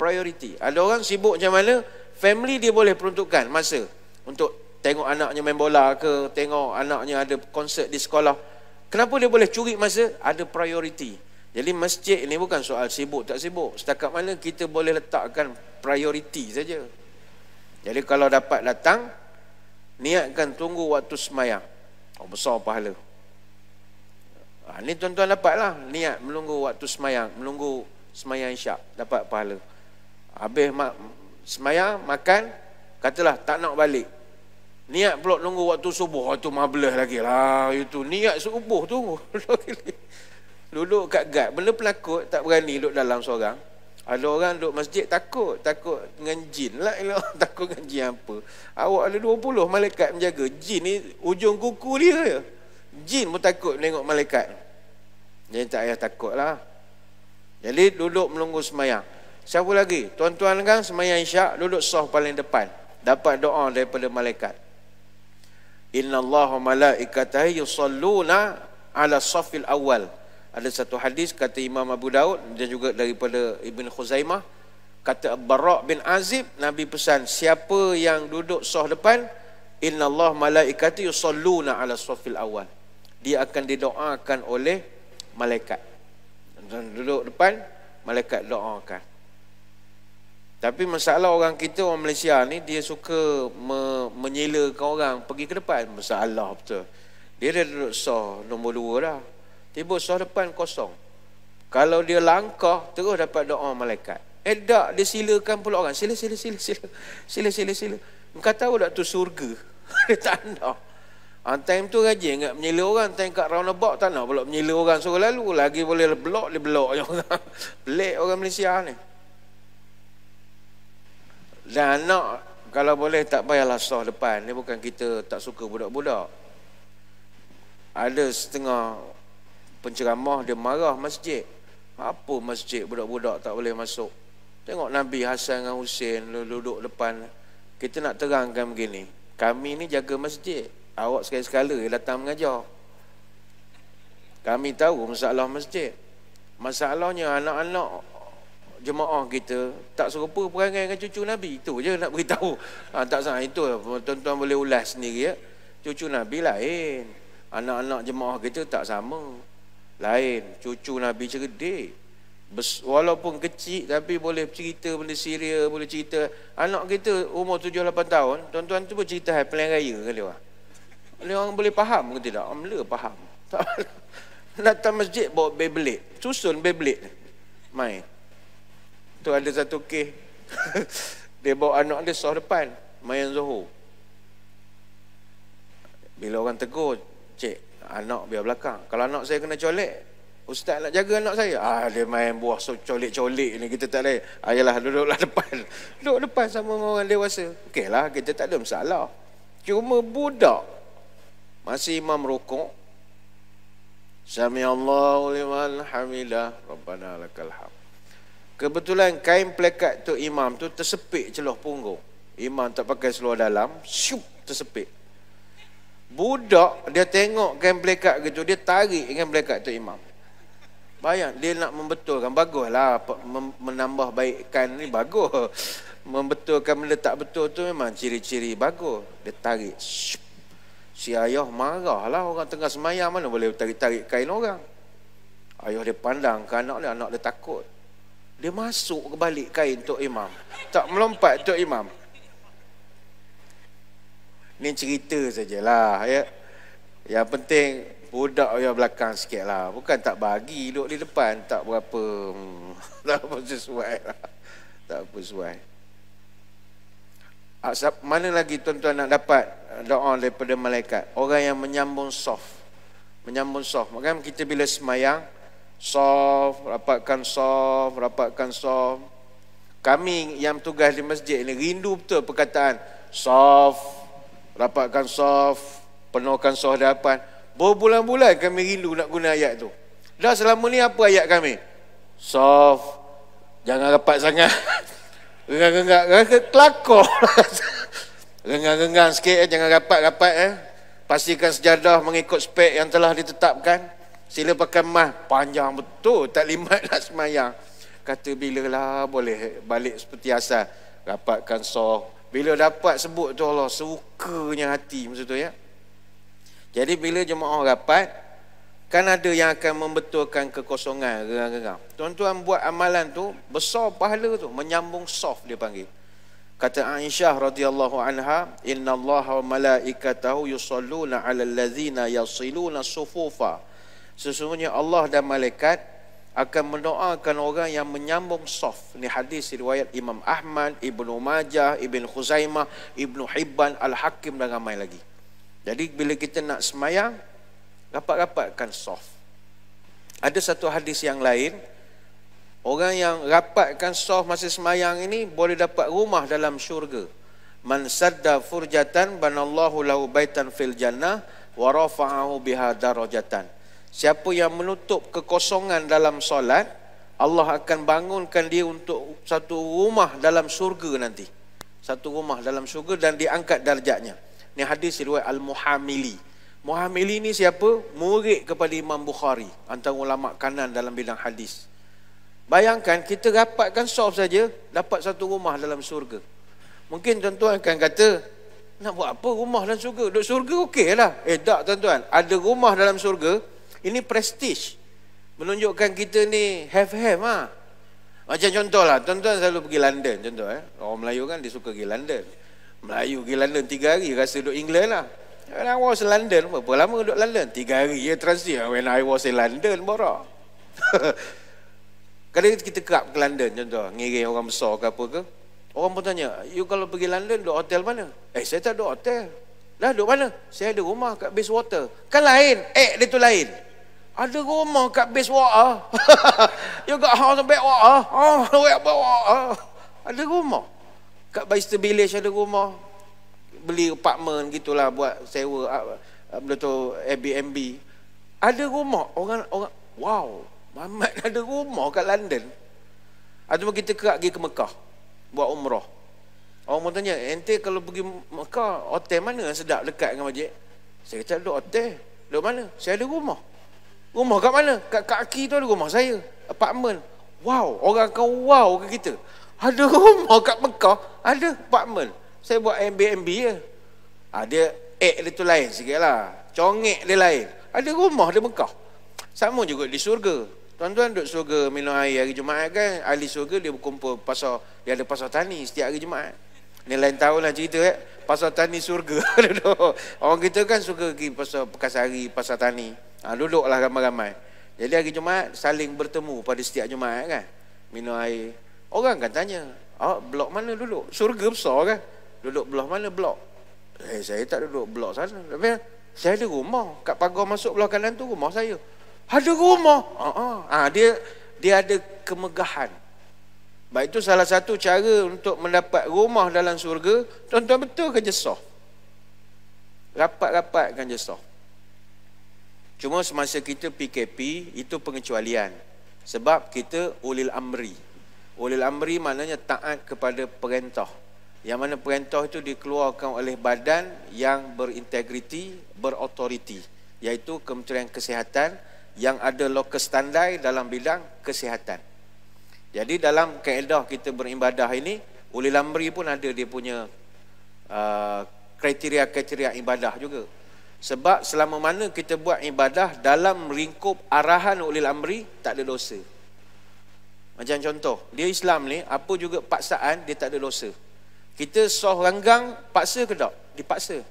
priority. Ada orang sibuk macam mana, family dia boleh peruntukkan masa untuk tengok anaknya main bola ke, tengok anaknya ada konsert di sekolah. Kenapa dia boleh curi masa? Ada priority. Jadi masjid ini bukan soal sibuk tak sibuk, setakat mana kita boleh letakkan priority saja. Jadi kalau dapat datang, niatkan tunggu waktu semayang, besar pahala. Ini tuan-tuan dapatlah niat menunggu waktu semayang, menunggu semayang isyak, dapat pahala. Habis semayang, makan, katalah tak nak balik, niat pula tunggu waktu subuh, itu mabelah lagi lah. Itu niat subuh tu duduk kat gad, benda penakut, tak berani duduk dalam seorang. Ada orang duduk masjid takut dengan jin lah. Takut dengan jin apa? Awak ada 20 malaikat menjaga. Jin ni ujung kuku dia je. Jin pun takut tengok malaikat. Jadi tak payah takut lah. Jadi duduk menunggu semayang. Siapa lagi? Tuan-tuan kan semayang isyak, duduk saf paling depan, dapat doa daripada malaikat. Innallaha malaikatahu yusalluna ala safil awal. Ada satu hadis kata Imam Abu Daud dan juga daripada Ibn Khuzaimah, kata Bara' bin Azib, Nabi pesan siapa yang duduk saf depan, innallaha malaikatahu yusalluna ala safil awal, dia akan didoakan oleh malaikat. Dan duduk depan, malaikat doakan. Tapi masalah orang kita, orang Malaysia ni, dia suka menyelakan orang pergi ke depan. Masalah betul. Dia dah duduk saf nombor 2 dah, tiba saf depan kosong. Kalau dia langkah, terus dapat doa malaikat. Tak, dia silakan pula orang. Sila. Engkau tahu tak tu surga? Dia tak nak. Time tu rajin ingat menyela orang. Time kat roundabout tak nak pula menyela orang suruh lalu. Lagi boleh blok, dia blok je orang. Pelik orang Malaysia ni. Dan anak kalau boleh tak payahlah saf depan. Ni bukan kita tak suka budak-budak. Ada setengah penceramah dia marah masjid. Apa masjid budak-budak tak boleh masuk? Tengok Nabi Hasan dengan Husin duduk depan. Kita nak terangkan begini, kami ni jaga masjid, awak sekali-sekala datang mengajar. Kami tahu masalah masjid. Masalahnya anak-anak jemaah kita tak serupa perangai dengan cucu Nabi. Itu je nak beritahu. Tak salah, itu tuan-tuan boleh ulas sendiri ya. Cucu Nabi lain, anak-anak jemaah kita tak sama, lain. Cucu Nabi cerdik, walaupun kecil tapi boleh cerita benda serius, boleh cerita. Anak kita umur 7-8 tahun, tuan-tuan tu bercerita hai pilihan raya ke dia? Dia orang boleh faham ke tidak? Amla faham. Tak datang masjid bawa Beyblade, susun Beyblade main. Tu ada satu kes dia bawa anak dia saf depan main Zuhur. Bila orang tegur, cik, anak biar belakang. Kalau anak saya kena colek, ustaz nak jaga anak saya. Dia main buah colek-colek ni, kita tak boleh. Ayalah, duduklah depan. Duduk depan sama orang dewasa. Okeylah, kita tak ada masalah. Cuma budak, masih imam rukuk, Samiallahu liman hamidah, Rabbana lakal hamd. Kebetulan kain plekat tu imam tu tersepit celah punggung. Imam tak pakai seluar dalam, syup, tersepit. Budak dia tengok kain pelekat gitu, dia tarik kain pelekat tu imam. Bayang, dia nak membetulkan, baguslah menambah baikkan ni, bagus. Membetulkan benda tak betul tu memang ciri-ciri bagus. Dia tarik. Si ayah marahlah, orang tengah semayang mana boleh tarik-tarik kain orang. Ayah dia pandang ke anak dia takut. Dia masuk ke balik kain Tok Imam. Tak melompat Tok Imam. Ni cerita sajalah ya. Yang penting budak ayah belakang sikit lah. Bukan tak bagi duduk di depan. Tak berapa tak apa sesuai lah. Tak apa sesuai. Mana lagi tuan-tuan nak dapat doa daripada malaikat? Orang yang menyambung saf. Menyambung saf. Makanya kita bila semayang, saf, rapatkan saf. Kami yang tugas di masjid ni rindu betul perkataan saf, rapatkan saf, penuhkan saf depan. Berbulan-bulan kami rindu nak guna ayat tu. Dah selama ni apa ayat kami? Saf, jangan rapat sangat. Renggang-renggang kelakor. Renggang-renggang sikit, jangan rapat-rapat. Pastikan sejadah mengikut spek yang telah ditetapkan. Sila pakai mah, panjang betul, tak limat nak semayang. Kata bila lah boleh balik seperti asal. Rapatkan saf. Bila dapat sebut tu Allah, sukanya hati masa tu ya. Jadi bila jemaah rapat, kan ada yang akan membetulkan kekosongan, renggang-renggang. Tuan-tuan buat amalan tu, besar pahala tu, menyambung saf dia panggil. Kata Aisyah radhiyallahu anha, innallaha wa malaikatahu yusalluna 'alal ladzina yasiluna sufufa. Sesungguhnya Allah dan malaikat akan mendoakan orang yang menyambung saf. Ini hadis riwayat Imam Ahmad, Ibnu Majah, Ibn Khuzaimah, Ibnu Hibban, Al-Hakim dan ramai lagi. Jadi bila kita nak semayang, rapat-rapatkan saf. Ada satu hadis yang lain, orang yang rapatkan saf masa semayang ini boleh dapat rumah dalam syurga. Man sadda furjatan banallahu lahu baitan fil jannah wa rafa'ahu biha darajatan. Siapa yang menutup kekosongan dalam solat, Allah akan bangunkan dia untuk satu rumah dalam syurga nanti. Satu rumah dalam syurga dan diangkat darjatnya. Ini hadis riwayat Al-Muhamili. Muhamili ni siapa? Murid kepada Imam Bukhari, antara ulama kanan dalam bidang hadis. Bayangkan kita rapatkan saf saja dapat satu rumah dalam syurga. Mungkin tuan-tuan akan kata, nak buat apa rumah dalam syurga? Duduk syurga okeylah. Tak tuan-tuan, ada rumah dalam syurga, ini prestige. Menunjukkan kita ni have-have ha. Macam contohlah, tuan-tuan selalu pergi London contoh Orang Melayu kan dia suka pergi London. Melayu pergi London 3 hari rasa duduk England lah. When I was in London, berapa lama duduk London? 3 hari ya transit. When I was in London, borak. Kadang kita kerap ke London contoh, ngiring orang besar ke apa ke. Orang pun tanya, you kalau pergi London duduk hotel mana? Saya tak duduk hotel. Lah duduk mana? Saya ada rumah kat Bayswater. Kan lain, dia tu lain. Ada rumah kat Bayswater. You got house kat Bayswater. Bayswater. Ada rumah. Kat Bicester Village ada rumah. Beli apartment gitulah buat sewa benda tu Airbnb. Ada rumah. Orang wow, Muhammad ada rumah kat London. Ataupun kita kerap pergi ke Mekah buat umrah. Orang mau tanya, ente kalau pergi Mekah hotel mana yang sedap dekat dengan masjid? Saya kata duduk hotel. Duduk mana? Saya ada rumah. Rumah kat mana? Kat kaki tu ada rumah saya. Apartment. Wow, orang akan wow ke kita. Ada rumah kat Mekah, ada apartment. Saya buat Airbnb je. Dia dia tu lain sikit lah. Congek dia lain. Ada rumah di Mekah. Sama juga di surga. Tuan-tuan duduk surga minum air hari Jumaat kan. Ahli surga dia berkumpul pasar. Dia ada pasar tani setiap hari Jumaat. Ni lain tahun lah cerita pasar tani surga. Orang kita kan suka pergi pasar Pekasari, pasar tani. Duduklah ramai-ramai. Jadi hari Jumaat saling bertemu pada setiap Jumaat kan. Minum air. Orang kan tanya, blok mana duduk? Surga besar kan? Duduk belah mana blok? Saya tak duduk blok sana. Tapi saya ada rumah. Kat pagar masuk belah kanan tu rumah saya. Ada rumah. Dia ada kemegahan. Baik, itu salah satu cara untuk mendapat rumah dalam surga. Tuan-tuan betul kerja saf. Rapat-rapatkan je saf. Cuma semasa kita PKP, itu pengecualian. Sebab kita ulil amri. Ulil amri maknanya taat kepada perintah. Yang mana perintah itu dikeluarkan oleh badan yang berintegriti, berautoriti, iaitu Kementerian Kesihatan yang ada lokus standar dalam bidang kesihatan. Jadi dalam kaedah kita beribadah ini, ulil amri pun ada dia punya kriteria-kriteria ibadah juga. Sebab selama mana kita buat ibadah dalam lingkup arahan ulil amri, tak ada dosa. Macam contoh, dia Islam ni, apa juga paksaan, dia tak ada dosa. Kita soh ranggang, paksa ke tak? Dipaksa.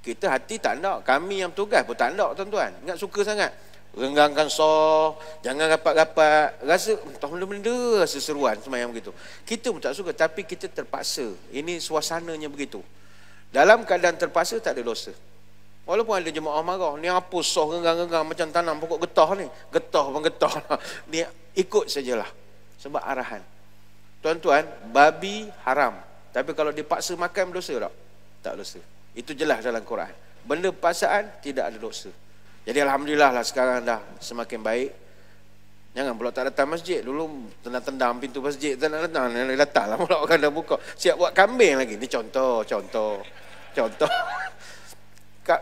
Kita hati tak nak, kami yang tugas pun tak nak tuan-tuan. Ingat suka sangat. Renggangkan soh, jangan rapat-rapat. Rasa, benda-benda rasa seruan semayang begitu. Kita pun tak suka, tapi kita terpaksa. Ini suasananya begitu. Dalam keadaan terpaksa, tak ada dosa. Walaupun ada jemaah marah, ni apa soh renggang-renggang macam tanam pokok getah ni. Getah pun getah. Ni ikut sajalah. Sebab arahan. Tuan-tuan, babi haram. Tapi kalau dipaksa makan berdosa tak? Tak dosa. Itu jelas dalam Quran. Benda paksaan tidak ada dosa. Jadi alhamdulillah lah sekarang dah semakin baik. Jangan pula tak datang masjid. Dulu tendang-tendang pintu masjid, datang lah pula orang dah buka. Siap buat kambing lagi. Ni contoh.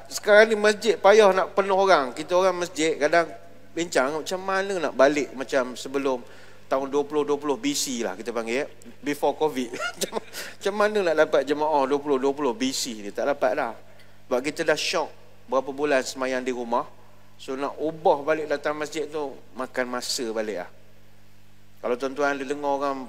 Sekarang ni masjid payah nak penuh orang. Kita orang masjid kadang bincang macam mana nak balik macam sebelum tahun 2020 BC lah kita panggil, before COVID. Macam mana nak dapat jemaah 2020 BC ni? Tak dapat dah. Sebab kita dah syok berapa bulan semayang di rumah. So nak ubah balik datang masjid tu makan masa balik lah. Kalau tuan-tuan ada dengar orang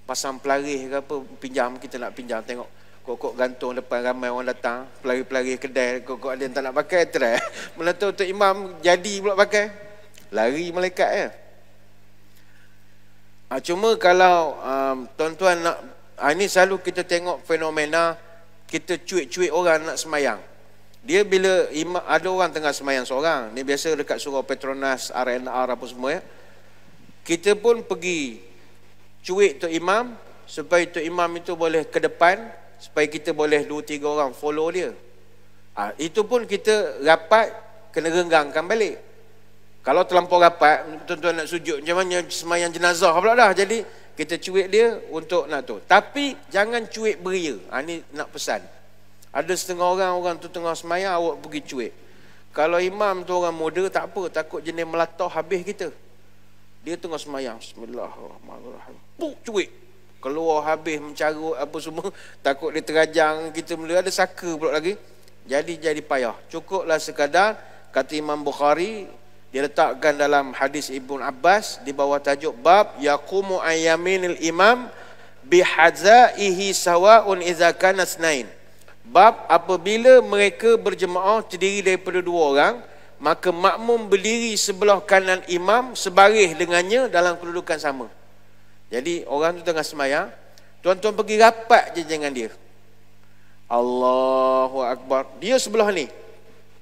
pasang pelarih ke apa, pinjam, kita nak pinjam, tengok kok gantung depan ramai orang datang, pelari-pelari kedai, kok ada yang tak nak pakai, try. Mana tahu Tok Imam jadi pula pakai. Lari malaikat ya. Cuma kalau tuan-tuan nak, ini selalu kita tengok fenomena kita cuik-cuik orang nak semayang. Dia bila ada orang tengah semayang seorang, ni biasa dekat surau Petronas, RNR apa semua ya. Kita pun pergi cuik Tok Imam supaya Tok Imam itu boleh ke depan, supaya kita boleh 2-3 orang follow dia. Itu pun kita rapat kena renggangkan balik. Kalau terlampau rapat, tuan-tuan nak sujud macam mana semayang jenazah pula dah. Jadi kita cuik dia untuk nak tu. Tapi jangan cuik beria. Ini nak pesan. Ada setengah orang tu tengah semayang, awak pergi cuik. Kalau imam tu orang muda tak apa, takut jenis melatah habis kita. Dia tengah semayang, bismillahirrahmanirrahim, puk cuik. Keluar habis mencarut apa semua, takut dia terajang kita mula, ada saka pula lagi. Jadi payah. Cukuplah sekadar, kata Imam Bukhari, dia letakkan dalam hadis Ibn Abbas di bawah tajuk bab yaqumu ayyaminil imam bihazaihi sawaun idza kana snain. Bab apabila mereka berjemaah terdiri daripada 2 orang, maka makmum berdiri sebelah kanan imam sebaris dengannya dalam kedudukan sama. Jadi orang tu tengah semayang, tuan-tuan pergi rapat je dengan dia. Allahu Akbar. Dia sebelah ni.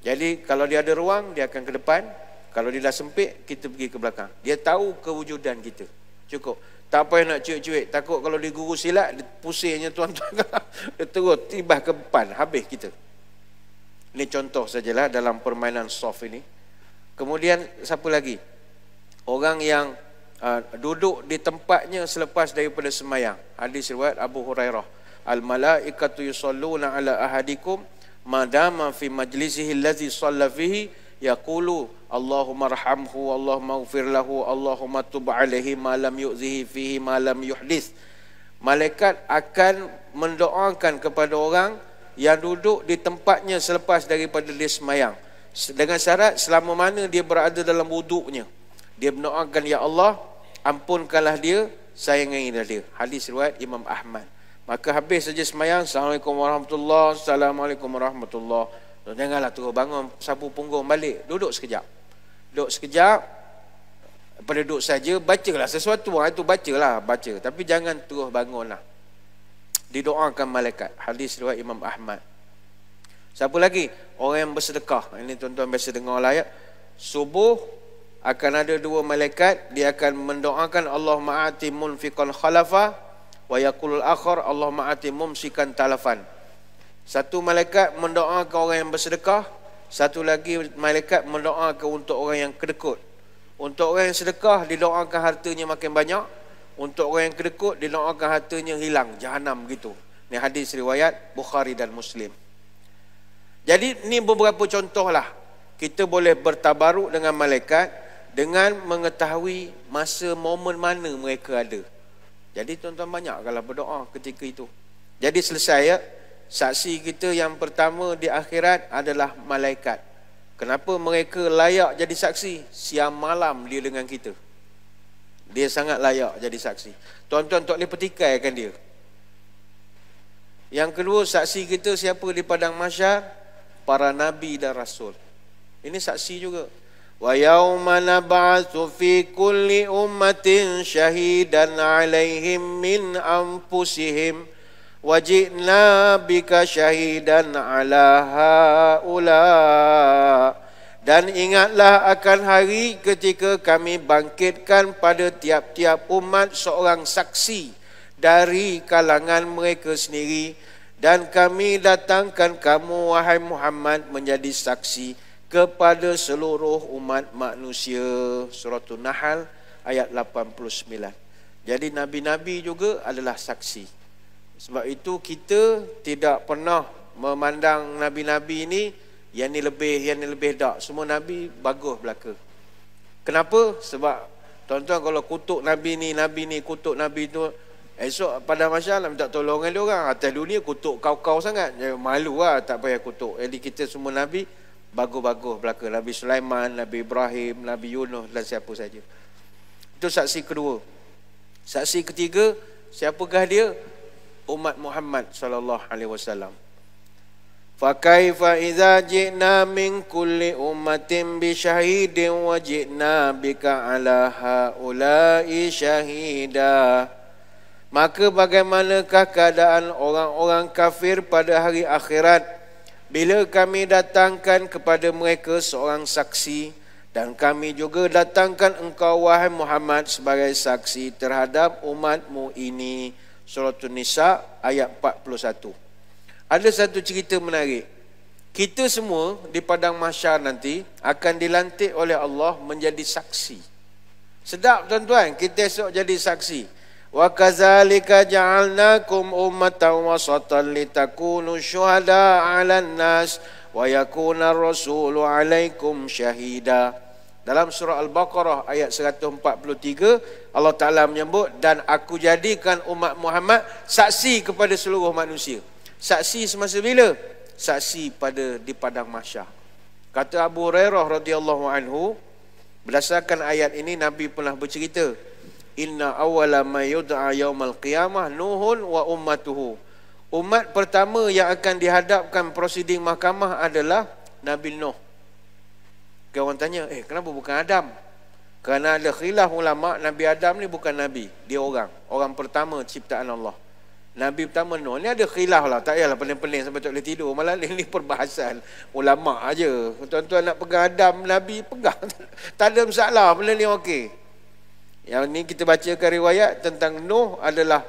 Jadi kalau dia ada ruang, dia akan ke depan. Kalau dia dah sempit, kita pergi ke belakang. Dia tahu kewujudan kita. Cukup. Tak payah nak cuik-cuik. Takut kalau dia guru silat, dia pusingnya tuan-tuan. Dia terus tibah ke depan. Habis kita. Ini contoh sajalah dalam permainan soft ini. Kemudian siapa lagi? Orang yang duduk di tempatnya selepas daripada semayang. Hadis riwayat Abu Hurairah. Al-malaikatu yusalluna ala ahadikum madama fi majlisihi allazi shalla fihi yaqulu Allahumma arhamhu, Allahumma ighfir lahu, Allahumma tub alaihi ma lam yu'zihi fihi ma lam yuhdith. Malaikat akan mendoakan kepada orang yang duduk di tempatnya selepas daripada dia semayang, dengan syarat selama mana dia berada dalam wuduknya. Dia mendoakan, ya Allah, ampunkanlah dia, sayangilah dia. Hadis riwayat Imam Ahmad. Maka habis saja semayang, Assalamualaikum warahmatullahi, Assalamualaikum warahmatullahi. Janganlah terus bangun, sapu punggung balik. Duduk sekejap. Duduk sekejap. Pada duduk saja, bacalah sesuatu. Itu bacalah, baca. Tapi jangan terus bangunlah. Didoakan malaikat. Hadis riwayat Imam Ahmad. Siapa lagi? Orang yang bersedekah. Ini tuan-tuan biasa dengar lah ya. Subuh akan ada 2 malaikat, dia akan mendoakan Allahumma ati munfiqan khalafa wa yaqulul akhar Allahumma ati mumsikan talafan. Satu malaikat mendoakan orang yang bersedekah, satu lagi malaikat mendoakan untuk orang yang kedekut. Untuk orang yang sedekah didoakan hartanya makin banyak, untuk orang yang kedekut didoakan hartanya hilang, jahanam gitu. Ini hadis riwayat Bukhari dan Muslim. Jadi ini beberapa contoh lah. Kita boleh bertabaruk dengan malaikat dengan mengetahui masa momen mana mereka ada. Jadi tuan-tuan banyak kalau berdoa ketika itu. Jadi selesai ya. Saksi kita yang pertama di akhirat adalah malaikat. Kenapa mereka layak jadi saksi? Siang malam dia dengan kita. Dia sangat layak jadi saksi. Tuan-tuan tak boleh petikaikan dia. Yang kedua, saksi kita siapa di padang mahsyar? Para nabi dan rasul. Ini saksi juga. Wa yauma nab'atsu fi kulli ummatin syahidan 'alaihim min anfusihim wa ji'na bika syahidan 'ala haula. Dan ingatlah akan hari ketika kami bangkitkan pada tiap-tiap umat seorang saksi dari kalangan mereka sendiri, dan kami datangkan kamu wahai Muhammad menjadi saksi kepada seluruh umat manusia. Surah An-Nahl ayat 89. Jadi nabi-nabi juga adalah saksi. Sebab itu kita tidak pernah memandang nabi-nabi ini yang ni lebih tak. Semua nabi bagus belaka. Kenapa? Sebab tuan-tuan kalau kutuk nabi ni kutuk nabi tu, esok pada masyarakat minta tolong dengan dia orang. Atas dunia kutuk kau-kau sangat. Malu lah, tak payah kutuk. Jadi kita semua nabi bagus-bagus belaka. Nabi Sulaiman, Nabi Ibrahim, Nabi Yunus dan siapa saja. Itu saksi kedua. Saksi ketiga, siapakah dia? Umat Muhammad sallallahu alaihi wasallam. Fa kaifa idza ji'na min kulli ummatin bi syahidin wa ji'na bika ala haula'i syahida. Maka bagaimanakah keadaan orang-orang kafir pada hari akhirat bila kami datangkan kepada mereka seorang saksi, dan kami juga datangkan engkau wahai Muhammad sebagai saksi terhadap umatmu ini. Surah An-Nisa ayat 41. Ada satu cerita menarik. Kita semua di padang mahsyar nanti akan dilantik oleh Allah menjadi saksi. Sedap tuan-tuan, kita esok jadi saksi. Wa kadzalika ja'alnakum ummatan wasatan litakunu syuhada 'alan nas wa yakuna ar-rasulu 'alaikum syahida. Dalam surah Al-Baqarah ayat 143 Allah Ta'ala menyebut, dan aku jadikan umat Muhammad saksi kepada seluruh manusia. Saksi semasa bila? Saksi pada di padang mahsyar. Kata Abu Hurairah radhiyallahu anhu, berdasarkan ayat ini Nabi pernah bercerita, inna awwala ma yud'a yaumal qiyamah Nuhun wa ummatuhu. Umat pertama yang akan dihadapkan prosiding mahkamah adalah Nabi Nuh. Orang tanya, kenapa bukan Adam? Kerana ada khilaf ulama, Nabi Adam ni bukan Nabi, dia orang pertama ciptaan Allah. Nabi pertama Nuh. Ni ada khilaf lah, tak payahlah pening-pening sampai tak boleh tidur. Malah ni perbahasan ulama aja. Tuan-tuan nak pegang Adam, Nabi pegang. Tak ada masalah, benda ni okey. Yang ni kita bacakan riwayat tentang Nuh adalah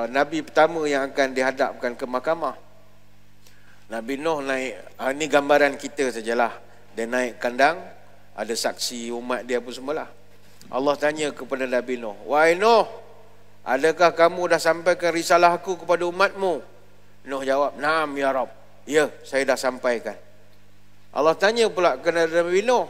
Nabi pertama yang akan dihadapkan ke mahkamah. Nabi Nuh naik, ni gambaran kita sajalah. Dia naik kandang, ada saksi umat dia apa semualah. Allah tanya kepada Nabi Nuh, wahai Nuh, adakah kamu dah sampaikan risalah aku kepada umatmu? Nuh jawab, naam ya Rabb. Ya, saya dah sampaikan. Allah tanya pula kepada Nabi Nuh,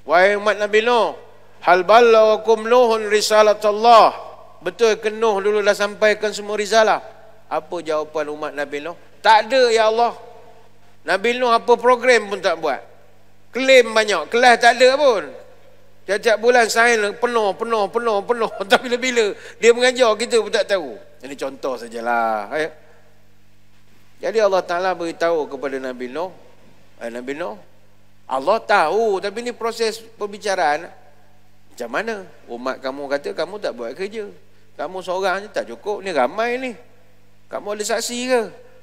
wahai umat Nabi Nuh, hal ballaghakum Nuhun risalatullah. Betul ke Nuh dulu dah sampaikan semua risalah? Apa jawapan umat Nabi Nuh? Tak ada ya Allah. Nabi Nuh apa program pun tak buat. Klaim banyak, kelas tak ada pun. Tiap-tiap bulan sains penuh. Tapi bila dia mengajar kita pun tak tahu. Ini contoh sajalah. Jadi Allah Ta'ala beritahu kepada Nabi Nuh, Nabi Nuh, Allah tahu, tapi ini proses perbicaraan. Macam mana? Umat kamu kata kamu tak buat kerja. Kamu seorang je tak cukup, ni ramai ni. Kamu ada saksi ke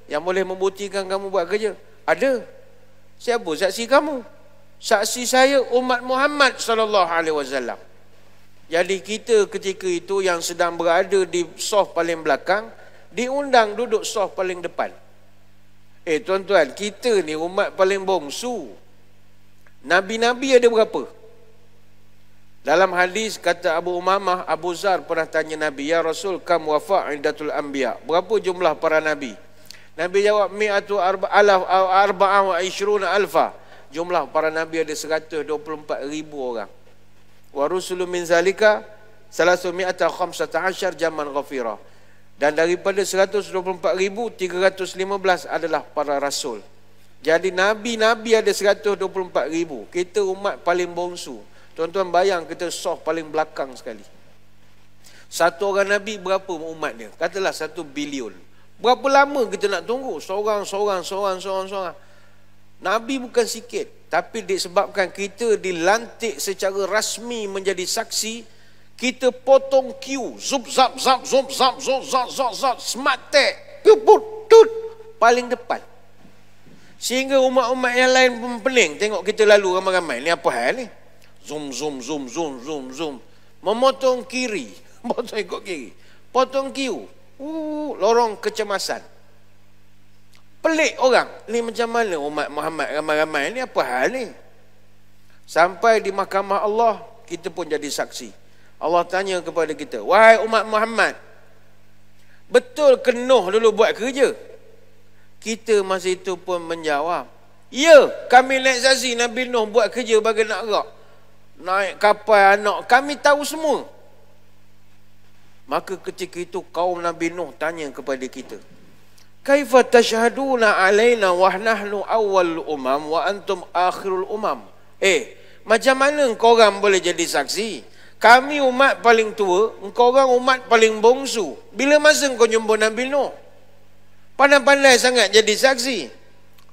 yang boleh membuktikan kamu buat kerja? Ada. Siapa saksi kamu? Saksi saya umat Muhammad sallallahu alaihi wasallam. Jadi kita ketika itu yang sedang berada di saf paling belakang diundang duduk saf paling depan. Tuan-tuan, kita ni umat paling bongsu. Nabi-nabi ada berapa? Dalam hadis kata Abu Umamah, Abu Zar pernah tanya Nabi, "Ya Rasul, kam wafa' idatul anbiya?" Berapa jumlah para nabi? Nabi jawab, "Mi'atu arba'ah wa ishruna alfa." Jumlah para nabi ada 124,000 orang. Wa rusulu min zalika 315 jaman ghafira. Dan daripada 124,000, 315 adalah para rasul. Jadi nabi-nabi ada 124,000. Kita umat paling bongsu. Tuan-tuan bayang kita soh paling belakang sekali. Satu orang Nabi berapa umat dia? Katalah 1 bilion. Berapa lama kita nak tunggu? Seorang. Nabi bukan sikit. Tapi disebabkan kita dilantik secara rasmi menjadi saksi, kita potong queue. Zup, zap, zap, zup, zap, zup, zap, zap, zap. Smart tag. Tut, paling depan. Sehingga umat-umat yang lain pun pening. Tengok kita lalu ramai-ramai. Ni apa hal ni? Zoom. Memotong kiri. Potong ikut kiri. Potong queue. Lorong kecemasan. Pelik orang. Ni macam mana umat Muhammad ramai-ramai ni, apa hal ni? Sampai di mahkamah Allah, kita pun jadi saksi. Allah tanya kepada kita, "Wahai umat Muhammad, betul ke Nuh dulu buat kerja?" Kita masa itu pun menjawab, "Ya, kami naik saksi Nabi Nuh buat kerja bagi nak gerak. Naik kapal anak, kami tahu semua." Maka ketika itu kaum Nabi Nuh tanya kepada kita, "Kaifa tashhaduna alaina wa nahnu awwalul umam wa antum akhirul umam?" Macam mana engkau orang boleh jadi saksi? Kami umat paling tua, engkau orang umat paling bongsu. Bila masa engkau jumpa Nabi Nuh? Pandai-pandai sangat jadi saksi.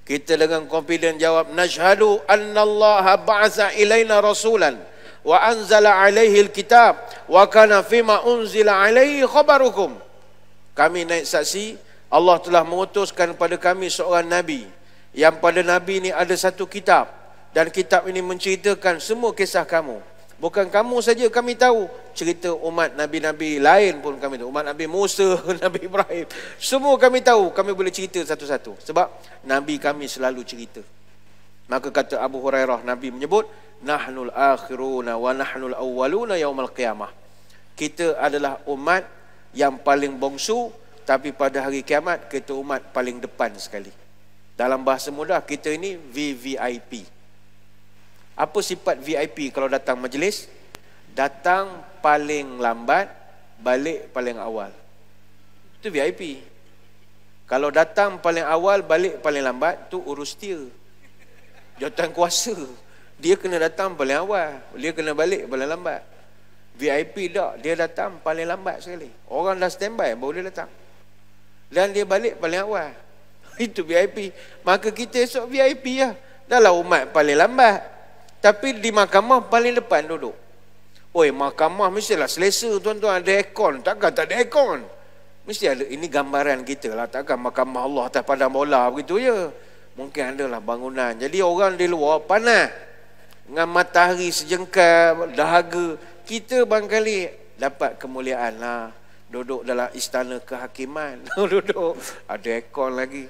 Kita dengan confident jawab, "Nashhadu annallaha ba'atha ilaina rasulan wa anzala alaihi alkitab wa kana fima unzila alaihi khabarukum." Kami naik saksi, Allah telah mengutuskan kepada kami seorang Nabi, yang pada Nabi ini ada satu kitab, dan kitab ini menceritakan semua kisah kamu. Bukan kamu saja kami tahu, cerita umat Nabi-Nabi lain pun kami tahu. Umat Nabi Musa, Nabi Ibrahim, semua kami tahu. Kami boleh cerita satu-satu, sebab Nabi kami selalu cerita. Maka kata Abu Hurairah, Nabi menyebut, "Nahnul akhiruna wa nahnul awwaluna yaumal qiyamah." Kita adalah umat yang paling bongsu, tapi pada hari kiamat kita umat paling depan sekali. Dalam bahasa mudah, kita ini VVIP. Apa sifat VIP kalau datang majlis? Datang paling lambat, balik paling awal. Itu VIP. Kalau datang paling awal, balik paling lambat, tu urus dia. Jawatan kuasa. Dia kena datang paling awal, dia kena balik paling lambat. VIP tak, dia datang paling lambat sekali. Orang dah standby baru dia datang. Dan dia balik paling awal. Itu VIP. Maka kita esok VIP lah. Dahlah umat paling lambat, tapi di mahkamah paling depan duduk. Mahkamah mestilah selesa tuan-tuan, ada aircon. Takkan tak ada aircon? Mesti ada. Ini gambaran kita lah. Takkan mahkamah Allah atas padang bola begitu je. Mungkin adalah bangunan. Jadi orang di luar panas, dengan matahari sejengkal, dahaga. Kita barangkali dapat kemuliaan lah. Duduk dalam istana kehakiman. Duduk. Ada aircon lagi.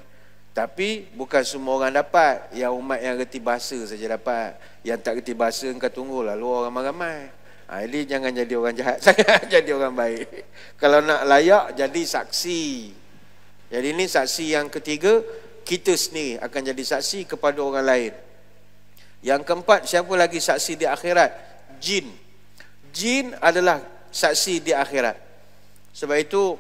Tapi bukan semua orang dapat. Yang umat yang reti bahasa saja dapat. Yang tak reti bahasa, engkau tunggulah luar ramai-ramai. Jadi jangan jadi orang jahat sangat, jadi orang baik. Kalau nak layak, jadi saksi. Jadi ini saksi yang ketiga, kita sendiri akan jadi saksi kepada orang lain. Yang keempat, siapa lagi saksi di akhirat? Jin. Jin adalah saksi di akhirat. Sebab itu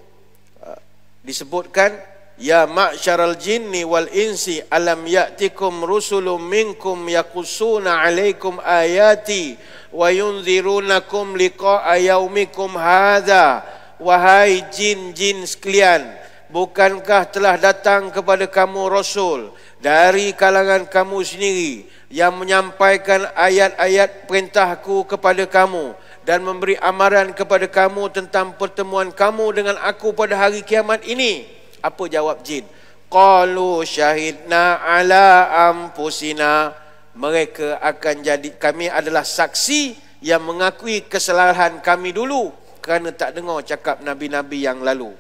disebutkan, "Ya ma'syaral jinni wal insi alam ya'tikum rusulun minkum yaqussuna 'alaikum ayati wa yunzirunakum liqa'a yaumikum hadza." Wahai jin-jin sekalian, bukankah telah datang kepada kamu rasul dari kalangan kamu sendiri yang menyampaikan ayat-ayat perintahku kepada kamu dan memberi amaran kepada kamu tentang pertemuan kamu dengan aku pada hari kiamat ini? Apa jawab jin? Qalu syahidna ala anfusina. Mereka akan jadi, kami adalah saksi yang mengakui kesalahan kami dulu kerana tak dengar cakap nabi-nabi yang lalu.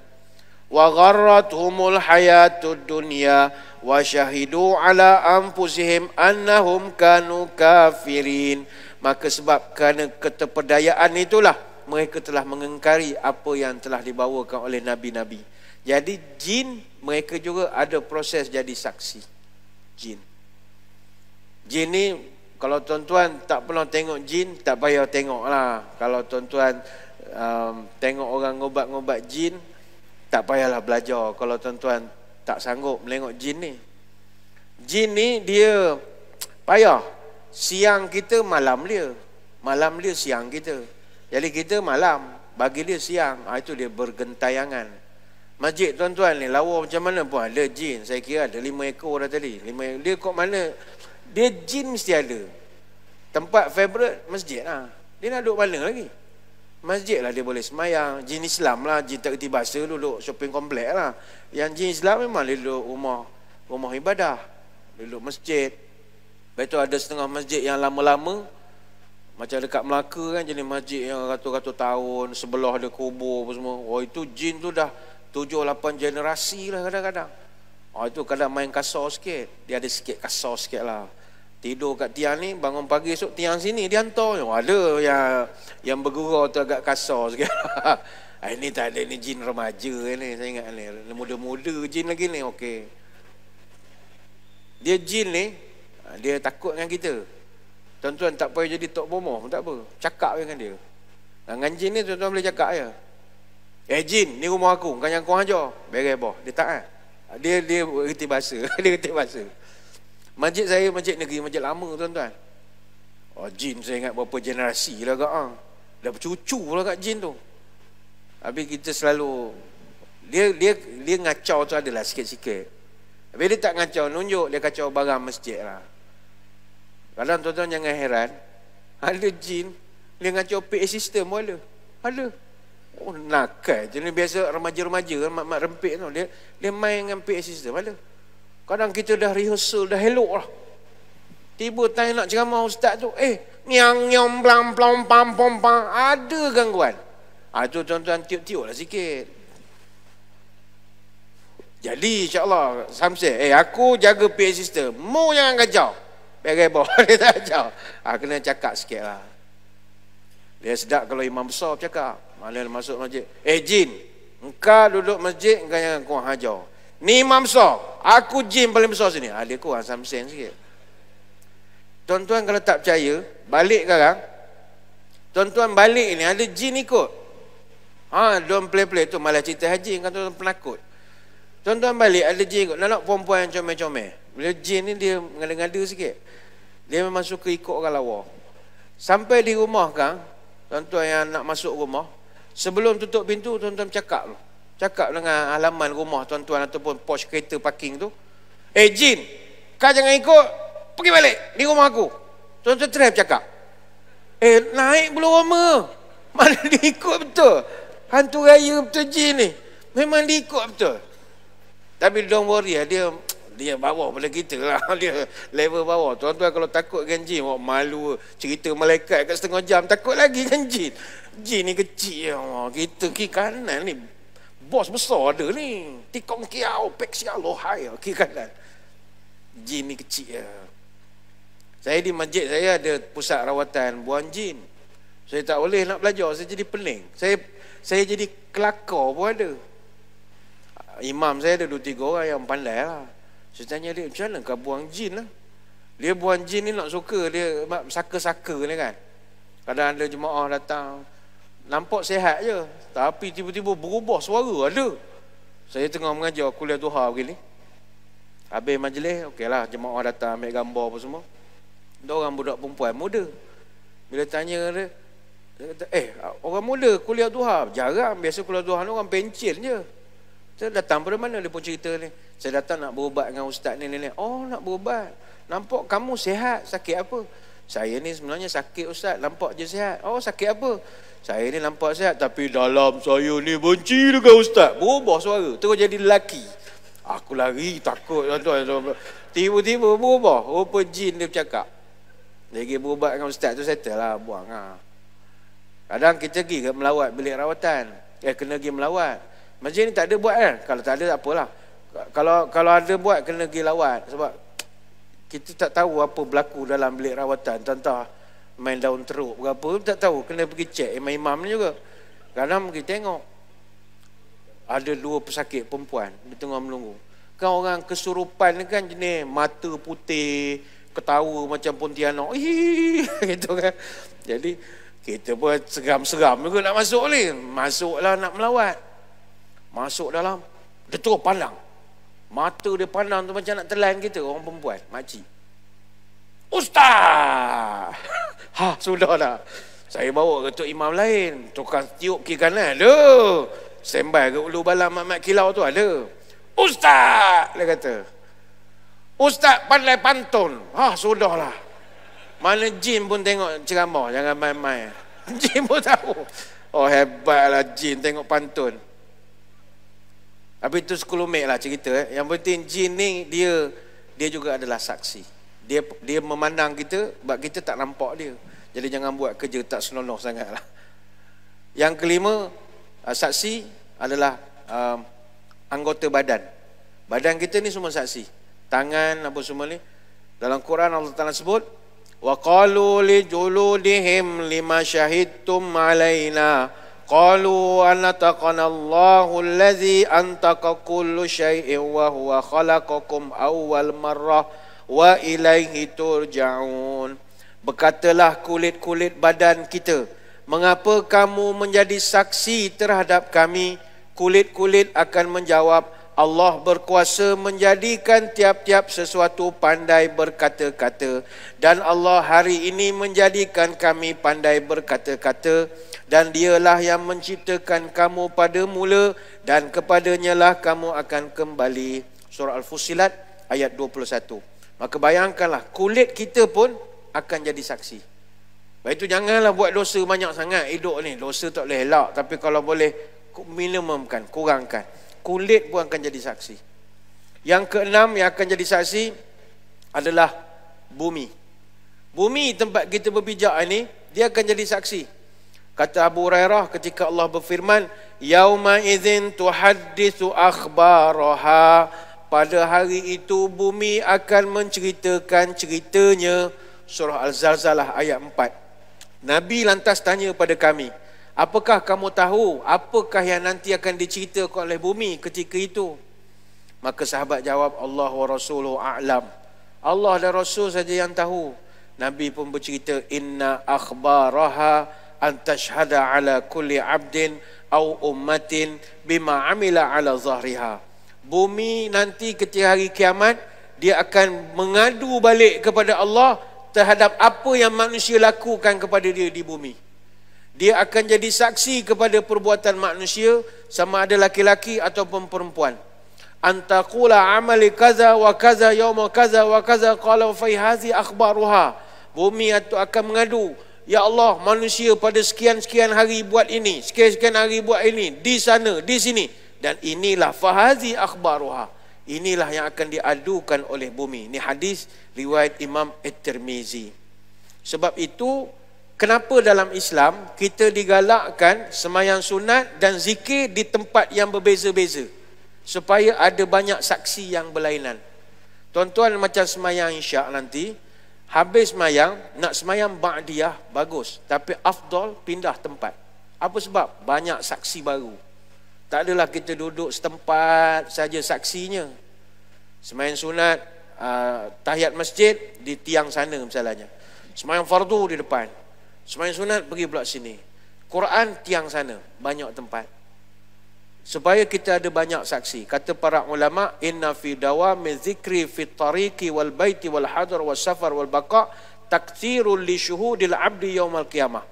Wa gharrathumul hayatud dunya wa syahidu ala anfusihim annahum kanu kafirin. Maka sebab kerana keterperdayaan itulah mereka telah mengingkari apa yang telah dibawakan oleh Nabi-Nabi. Jadi jin mereka juga ada proses jadi saksi. Jin ni kalau tuan-tuan tak pernah tengok jin, tak payah tengok lah. Kalau tuan-tuan tengok orang ngobat-ngobat jin, tak payahlah belajar. Kalau tuan-tuan tak sanggup menengok jin ni. Jin ni dia payah. Siang kita, malam dia. Malam dia, siang kita. Jadi kita malam, bagi dia siang. Itu dia bergentayangan. Masjid tuan-tuan ni, lawa macam mana pun ada jin. Saya kira ada 5 ekor dah tadi. 5 dia kok mana? Dia jin mesti ada. Tempat favorite masjid lah. Dia nak duduk mana lagi? Masjid lah dia boleh semayang. Jin Islam lah, jin tak kerti bahasa duduk shopping komplek lah. Yang jin Islam memang dia duduk rumah ibadah. Dia duduk masjid. Lepas tu ada setengah masjid yang lama-lama, macam dekat Melaka kan, jenis masjid yang ratus-ratus tahun, sebelah ada kubur apa semua. Oh itu jin tu dah 7-8 generasi lah kadang-kadang. Oh itu kadang main kasar sikit. Dia ada sikit kasar sikit lah. Tidur kat tiang ni, bangun pagi esok tiang sini dia hantar. Oh, ada yang bergurau tu agak kasar sikit. Ini tak ada, ni jin remaja ni. Saya ingat ni, muda-muda jin lagi ni. Okey. Dia jin ni, dia takut dengan kita. Tuan-tuan tak payah jadi tok bomoh pun tak apa. Cakap dengan dia. Dengan jin ni tuan-tuan boleh cakap je. Jin, ni rumah aku, kan yang kau ajar. Beres boh. Dia tak kan? Dia reti bahasa. Dia reti bahasa. Masjid saya masjid negeri, masjid lama tuan-tuan. Oh jin saya ingat berapa generasi lah kak. Dah bercucu lah kat jin tu. Habis kita selalu dia ngacau tu adalah sikit-sikit. Habis dia tak ngacau nunjuk, dia kacau barang masjid lah. Kadang tuan-tuan jangan heran, ada jin dia ngacau PA system pun ada. Ada. Oh nakal. Jenis biasa remaja-remaja mak-mak rempit tu, dia main dengan PA system ada. Kadang kita dah rehearsal, dah elok lah. Tiba tanya nak ceramah ustaz tu, nyang nyom blang plong pam pom pam, ada gangguan. Itu tuan-tuan tiup-tiup lah sikit. Jadi insyaAllah Samsul, aku jaga PA system, mu jangan kacau. Beres bawah, dia tak kacau. Kena cakap sikit lah. Dia sedap kalau imam besar cakap. Mana dia masuk masjid, jin, engkau duduk masjid, engkau jangan kurang hajar. Ni imam besar, aku jin paling besar sini. Dia kurang samsen sikit. Tuan-tuan kalau tak percaya, balik sekarang. Tuan-tuan balik ni ada jin ikut. Don't play-play tu malah cerita haji kan tuan-tuan penakut. Tuan-tuan balik ada jin ikut. Nak perempuan yang comel-comel. Bila jin ni dia ngada-ngada sikit. Dia memang suka ikut orang lawa. Sampai di rumah kan, tuan-tuan yang nak masuk rumah, sebelum tutup pintu tuan-tuan cakap dulu. Cakap dengan halaman rumah tuan-tuan ataupun pos kereta parking tu. Jin, kau jangan ikut, pergi balik di rumah aku. Tuan-tuan try bercakap. Naik belum lama. Mana dia ikut betul. Hantu raya betul jin ni. Memang dia ikut betul. Tapi don't worry, dia bawah pada kita lah. Dia level bawah. Tuan-tuan kalau takut dengan jin, malu cerita malaikat kat setengah jam, takut lagi kan jin. Jin ni kecil. Kita kiri kanan ni bos besar ada ni. Tikong kiau, pek sial lohai kiri kanan. Jin ni kecil. Saya di masjid saya ada pusat rawatan buang jin. Saya tak boleh nak belajar, saya jadi pening. Saya jadi kelakar pun ada. Imam saya ada 2-3 orang yang pandai lah. Saya tanya dia, macam mana kau buang jin lah? Dia buang jin ni nak suka, dia saka-saka ni kan. Kadang ada jemaah datang, nampak sihat je, tapi tiba-tiba berubah suara ada. Saya tengah mengajar kuliah duha begini. Habis majlis, okeylah jemaah datang ambil gambar apa semua. Ada orang budak perempuan muda. Bila tanya dia kata, orang muda kuliah duha. Jarang, biasa kuliah duha ni orang pencil je. Saya datang pada mana, dia pun cerita ni. Saya datang nak berubat dengan ustaz ni. Oh nak berubat. Nampak kamu sihat, sakit apa? Saya ni sebenarnya sakit ustaz, nampak je sihat. Oh sakit apa? Saya ni nampak sihat, tapi dalam saya ni benci dengan ustaz. Berubah suara, terus jadi lelaki. Aku lari, takut tuan-tuan. Tiba-tiba berubah, rupa jin dia bercakap. Dia pergi berubat dengan ustaz tu, settle lah, buang lah. Kadang kita pergi ke melawat bilik rawatan, kena pergi melawat. Masjid ni tak ada buat kan? Kalau tak ada tak apalah. Kalau ada buat kena pergi lawat. Sebab kita tak tahu apa berlaku dalam bilik rawatan. Tentang main daun teruk berapa tak tahu, kena pergi cek imam-imam ni juga. Kadang pergi tengok ada 2 pesakit perempuan di tengah menunggu. Kan orang kesurupan ni kan jenis mata putih, ketawa macam Pontianak, gitu kan. Jadi kita pun seram-seram juga nak masuk ni. Masuklah nak melawat. Masuk dalam, dia terus pandang. Mata dia pandang tu macam nak telan kita, orang perempuan, makcik. Ustaz! Sudah dah. Saya bawa ke tok imam lain, tukang tiup kiri kanan. Ada. Standby ke ulu balam mat kilau tu ada. Ustaz! Dia kata. Ustaz pandai pantun. Sudahlah. Mana jin pun tengok ceramah, jangan main-main. Jin pun tahu. Hebatlah jin tengok pantun. Habis tu sekelumit lah cerita. Yang penting jin ni dia juga adalah saksi. Dia memandang kita, sebab kita tak nampak dia. Jadi jangan buat kerja tak senonoh sangat lah. Yang kelima, saksi adalah anggota badan. Badan kita ni semua saksi. Tangan apa semua ni. Dalam Quran Allah Ta'ala sebut, wa qalu li juludihim lima syahidtum alaina qalu anataqana Allahu allazi antaqa kullu syai'in wa huwa khalaqakum awwal marrah wa ilaihi turja'un. Berkatalah kulit-kulit badan kita, mengapa kamu menjadi saksi terhadap kami? Kulit-kulit akan menjawab, Allah berkuasa menjadikan tiap-tiap sesuatu pandai berkata-kata, dan Allah hari ini menjadikan kami pandai berkata-kata, dan dialah yang menciptakan kamu pada mula, dan kepadanya lah kamu akan kembali. Surah Al-Fussilat ayat 21. Maka bayangkanlah, kulit kita pun akan jadi saksi. Baik itu janganlah buat dosa banyak sangat hidup ni. Dosa tak boleh elak, tapi kalau boleh minimumkan, kurangkan. Kulit pun akan jadi saksi. Yang keenam yang akan jadi saksi adalah bumi. Bumi tempat kita berpijak ini, dia akan jadi saksi. Kata Abu Hurairah ketika Allah berfirman, yauma idzin tuhadditsu akhbaraha, pada hari itu bumi akan menceritakan ceritanya. Surah Al-Zalzalah ayat 4. Nabi lantas tanya pada kami, apakah kamu tahu apakah yang nanti akan diceritakan oleh bumi ketika itu? Maka sahabat jawab, Allah wa rasuluhu a'lam. Allah dan Rasul saja yang tahu. Nabi pun bercerita, inna akhbaraha an tashhada ala kulli abdin au ummatin bima amila ala zahriha. Bumi nanti ketika hari kiamat, dia akan mengadu balik kepada Allah terhadap apa yang manusia lakukan kepada dia di bumi. Dia akan jadi saksi kepada perbuatan manusia, sama ada laki-laki ataupun perempuan. Antaqula amali kaza wa kaza yauma kaza wa kaza qala fa hazi akhbaruha. Bumi akan mengadu, ya Allah, manusia pada sekian-sekian hari buat ini, sekian-sekian hari buat ini, di sana, di sini, dan inilah fahazi akhbaruha. Inilah yang akan diadukan oleh bumi. Ini hadis riwayat Imam At-Tirmizi. Sebab itu kenapa dalam Islam kita digalakkan sembahyang sunat dan zikir di tempat yang berbeza-beza, supaya ada banyak saksi yang berlainan. Tuan-tuan macam sembahyang isyak nanti, habis sembahyang nak sembahyang ba'diyah bagus, tapi afdal pindah tempat. Apa sebab? Banyak saksi baru. Tak adalah kita duduk setempat saja saksinya. Sembahyang sunat, tahiyat masjid di tiang sana misalnya. Sembahyang fardu di depan. Sembahyang sunat pergi pula sini. Quran tiang sana, banyak tempat. Supaya kita ada banyak saksi. Kata para ulama, inna fi dawami dzikri fit tariqi wal baiti wal hadar was safar wal baqa taktsirul li syuhudil abdi yaumal qiyamah.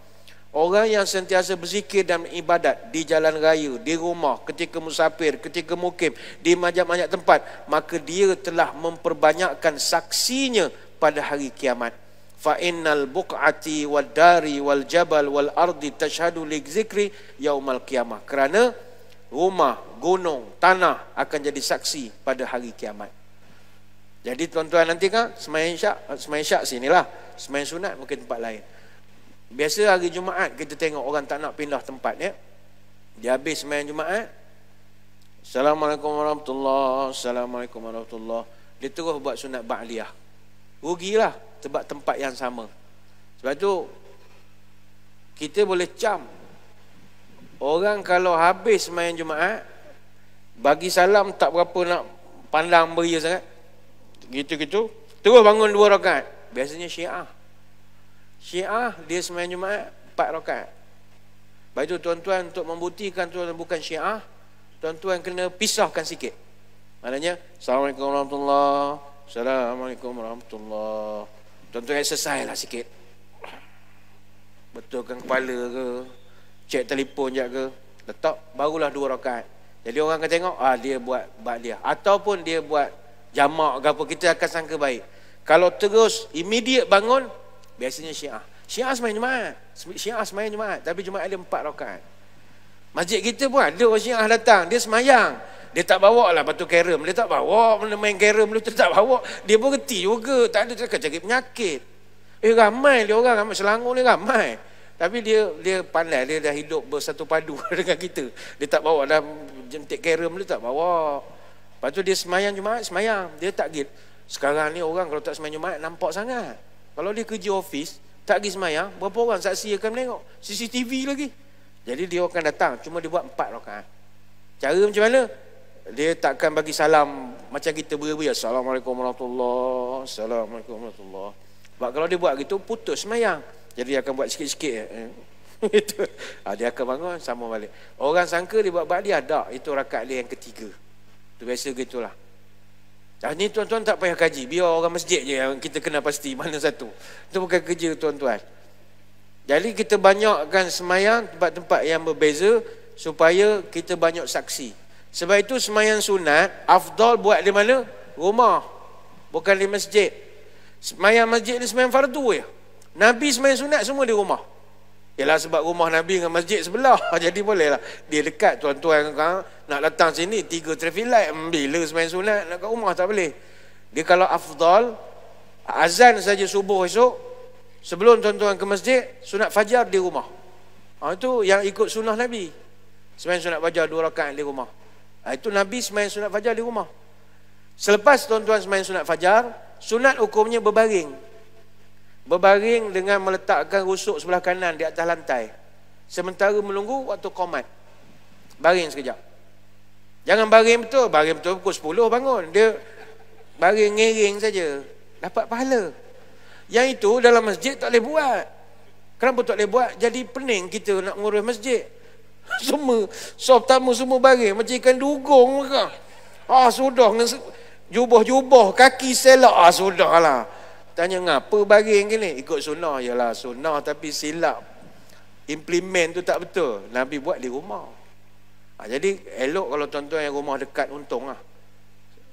Orang yang sentiasa berzikir dan ibadat di jalan raya, di rumah, ketika musafir, ketika mukim, di banyak-banyak tempat, maka dia telah memperbanyakkan saksinya pada hari kiamat. Fa innal buq'ati wad dari wal jabal wal ardi tashhadu li dzikri yaumal qiyamah. Kerana rumah, gunung, tanah akan jadi saksi pada hari kiamat. Jadi tuan-tuan nanti kan sembahyang syak sinilah, sembahyang sunat mungkin tempat lain. Biasa hari Jumaat kita tengok orang tak nak pindah tempat ya. Dia habis sembahyang Jumaat, Assalamualaikum warahmatullahi, Assalamualaikum warahmatullahi, dia terus buat sunat ba'diyah. Rugilah sebab tempat yang sama. Sebab tu kita boleh cam orang kalau habis sembahyang Jumaat, bagi salam tak berapa nak pandang beria sangat, gitu-gitu terus bangun 2 rakaat. Biasanya Syiah dia sembahyang Jumaat 4 rakaat. Baik tu tuan-tuan, untuk membuktikan tuan bukan Syiah, tuan-tuan kena pisahkan sikit. Maknanya Assalamualaikum warahmatullahi, Assalamualaikum warahmatullahi. Tuan-tuan exercise lah sikit, betulkan kepala ke, cek telefon je ke, letak, barulah 2 rakaat. Jadi orang akan tengok dia buat ba'diyah ataupun dia buat jamak ke apa, kita akan sangka baik. Kalau terus immediate bangun, biasanya Syiah sembahyang Jumaat, tapi Jumaat dia 4 rakaat. Masjid kita pun ada orang Syiah datang, dia sembahyang, dia tak bawa lah batu carom, dia tak bawa main carom, dia tak bawa, dia pun reti juga, tak ada cakap penyakit. Ramai dia orang, ramai Selangor ni ramai. Tapi dia pandai, dia dah hidup bersatu padu dengan kita. Dia tak bawa dah jentik carom, dia tak bawa. Lepas tu dia sembahyang Jumaat, dia tak gitu. Sekarang ni orang kalau tak sembahyang Jumaat nampak sangat. Kalau dia kerja office, tak pergi sembahyang, berapa orang saksi akan menengok? CCTV lagi. Jadi dia akan datang, cuma dia buat 4 rakaat. Cara macam mana? Dia takkan bagi salam macam kita beria-beria, Assalamualaikum warahmatullahi, Assalamualaikum warahmatullahi. Sebab kalau dia buat gitu, putus sembahyang. Jadi dia akan buat sikit-sikit. Itu. Dia akan bangun, sama balik. Orang sangka dia buat ba'diyah, tak. Itu rakaat dia yang ketiga. Itu biasa gitulah. Ni tuan-tuan tak payah kaji, biar orang masjid je yang kita kena pasti mana satu. Itu bukan kerja tuan-tuan. Jadi kita banyakkan sembahyang tempat-tempat yang berbeza supaya kita banyak saksi. Sebab itu sembahyang sunat afdal buat di mana? Rumah, bukan di masjid. Sembahyang masjid ni sembahyang fardu je. Nabi sembahyang sunat semua di rumah. Yalah sebab rumah Nabi dengan masjid sebelah. Jadi bolehlah. Dia dekat, tuan-tuan nak datang sini 3 traffic light, bila sembahyang sunat nak kat rumah tak boleh. Dia kalau afdal azan saja subuh esok, sebelum tuan-tuan ke masjid, sunat fajar di rumah. Itu yang ikut sunnah Nabi. Sembahyang sunat fajar 2 rakaat di rumah. Itu Nabi sembahyang sunat fajar di rumah. Selepas tuan-tuan sembahyang sunat fajar, sunat hukumnya berbaring. Berbaring dengan meletakkan rusuk sebelah kanan di atas lantai. Sementara menunggu waktu qomat. Baring sekejap. Jangan baring betul pukul 10 bangun. Dia baring ngering saja, dapat pahala. Yang itu dalam masjid tak boleh buat. Kenapa tak boleh buat? Jadi pening kita nak ngurus masjid. Semua sop tamu semua baring macam ikan dugong ke. Sudah jubah-jubah kaki selak. Sudahlah. Tanya ngapa baring gini? Ikut sunnah. Yalah sunnah tapi silap implement tu tak betul. Nabi buat di rumah. Jadi elok kalau tuan-tuan yang rumah dekat, untung lah.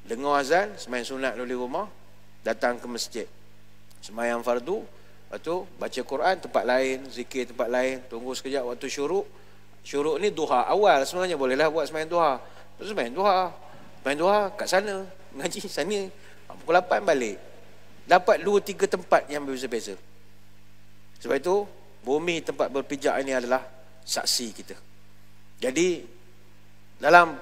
Dengar azan, sembahyang sunat dulu di rumah, datang ke masjid, sembahyang fardu, lepas tu baca Quran tempat lain, zikir tempat lain, tunggu sekejap waktu syuruk. Syuruk ni duha awal sebenarnya, bolehlah buat sembahyang duha. Lepas tu sembahyang duha kat sana, ngaji sana, pukul 8 balik. Dapat 2-3 tempat yang berbeza-beza. Sebab itu bumi tempat berpijak ini adalah saksi kita. Jadi dalam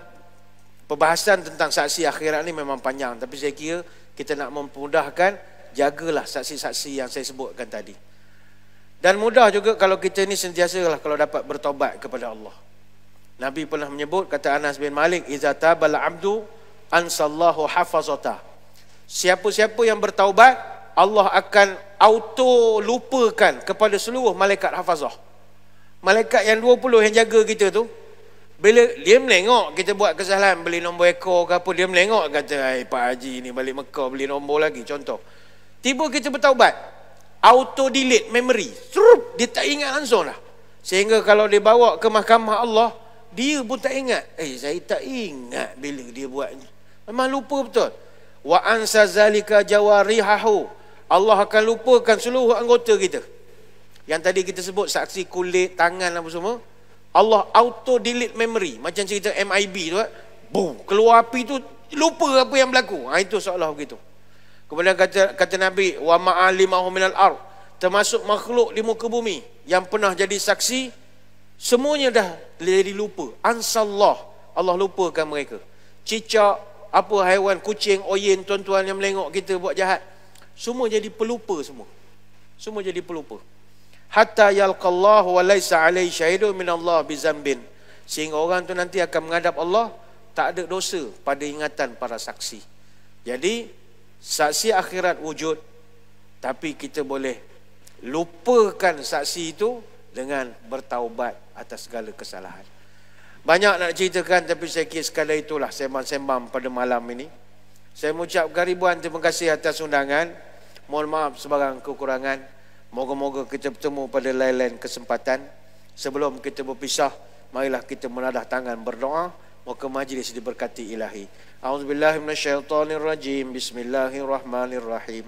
perbahasan tentang saksi akhirat ni memang panjang, tapi saya kira kita nak memudahkan, jagalah saksi-saksi yang saya sebutkan tadi. Dan mudah juga kalau kita ni sentiasalah kalau dapat bertaubat kepada Allah. Nabi pernah menyebut, kata Anas bin Malik, iza tabal abdu ansallahu hafazata. Siapa-siapa yang bertaubat, Allah akan auto lupakan kepada seluruh malaikat hafazah. Malaikat yang 20 yang jaga kita tu, bila dia menengok kita buat kesalahan, beli nombor ekor ke apa, dia menengok kata, Pak Haji ni balik Mekah beli nombor lagi, contoh. Tiba kita bertaubat, auto delete memory, dia tak ingat langsung lah. Sehingga kalau dia bawa ke mahkamah Allah, dia pun tak ingat. Saya tak ingat bila dia buat ni. Memang lupa betul. Wa ansa zalika jawarihahu. Allah akan lupakan seluruh anggota kita. Yang tadi kita sebut saksi kulit, tangan apa semua. Allah auto delete memory. Macam cerita MIB tu, boom, keluar api tu, lupa apa yang berlaku. Itu seolah begitu. Kemudian kata Nabi, wa ma'alimahu minal ard, termasuk makhluk di muka bumi yang pernah jadi saksi, semuanya dah jadi lupa. Ansallah, Allah lupakan mereka. Cicak, apa haiwan, kucing, oyen, tuan-tuan yang melengok kita buat jahat, semua jadi pelupa semua. Semua jadi pelupa. hatta yalqallahu wa laisa alaihi syahidun minallah bizambin. Sehingga orang tu nanti akan menghadap Allah tak ada dosa pada ingatan para saksi. Jadi saksi akhirat wujud, tapi kita boleh lupakan saksi itu dengan bertaubat atas segala kesalahan. Banyak nak ceritakan, tapi saya kira sekadar itulah sembang-sembang pada malam ini. Saya mengucapkan ribuan terima kasih atas undangan. Mohon maaf sebarang kekurangan. Moga-moga kita bertemu pada lain-lain kesempatan. Sebelum kita berpisah, marilah kita menadah tangan berdoa. Moga majlis diberkati ilahi. A'udzubillahi minasyaitonirrajim. Bismillahirrahmanirrahim.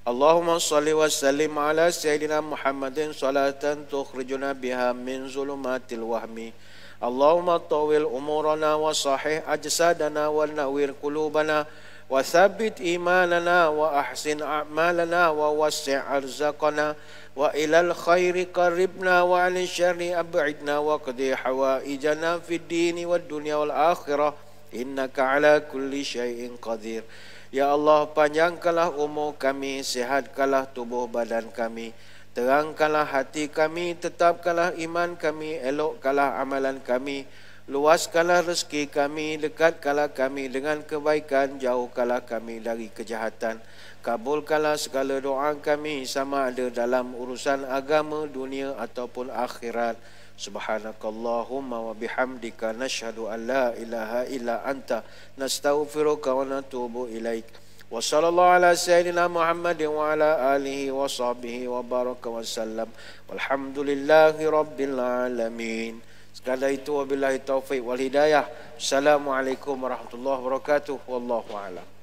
Allahumma salli wa sallim ala Sayyidina Muhammadin salatan tukhrijuna biha min zulumatil wahmi. Allahumma tawil umurana wa sahih ajsadana wa nawwir qulubana wa thabbit imanana wa ahsin a'malana wa wassi' arzaqana wa ilal khairi qaribna wa 'anil syarri ab'idna wa qdi hawaijana fid dini wad dunya wal akhirah innaka 'ala kulli syai'in qadir. Ya Allah, panjangkanlah umur kami, sihatkanlah tubuh badan kami, terangkanlah hati kami, tetapkanlah iman kami, elokkanlah amalan kami, luaskanlah rezeki kami, dekatkanlah kami dengan kebaikan, jauhkanlah kami dari kejahatan. Kabulkanlah segala doa kami, sama ada dalam urusan agama, dunia ataupun akhirat. Subhanakallahumma wa bihamdika nashhadu an la ilaha illa anta nastaghfiruka wa natubu ilaik. Wa sallallahu ala sayyidina Muhammadin wa ala alihi wa sahbihi wa baraka wa sallam. Walhamdulillahi rabbil alamin. Sekadar itu wabillahi taufiq wal hidayah. Assalamualaikum warahmatullahi wabarakatuh. Wallahu a'lam.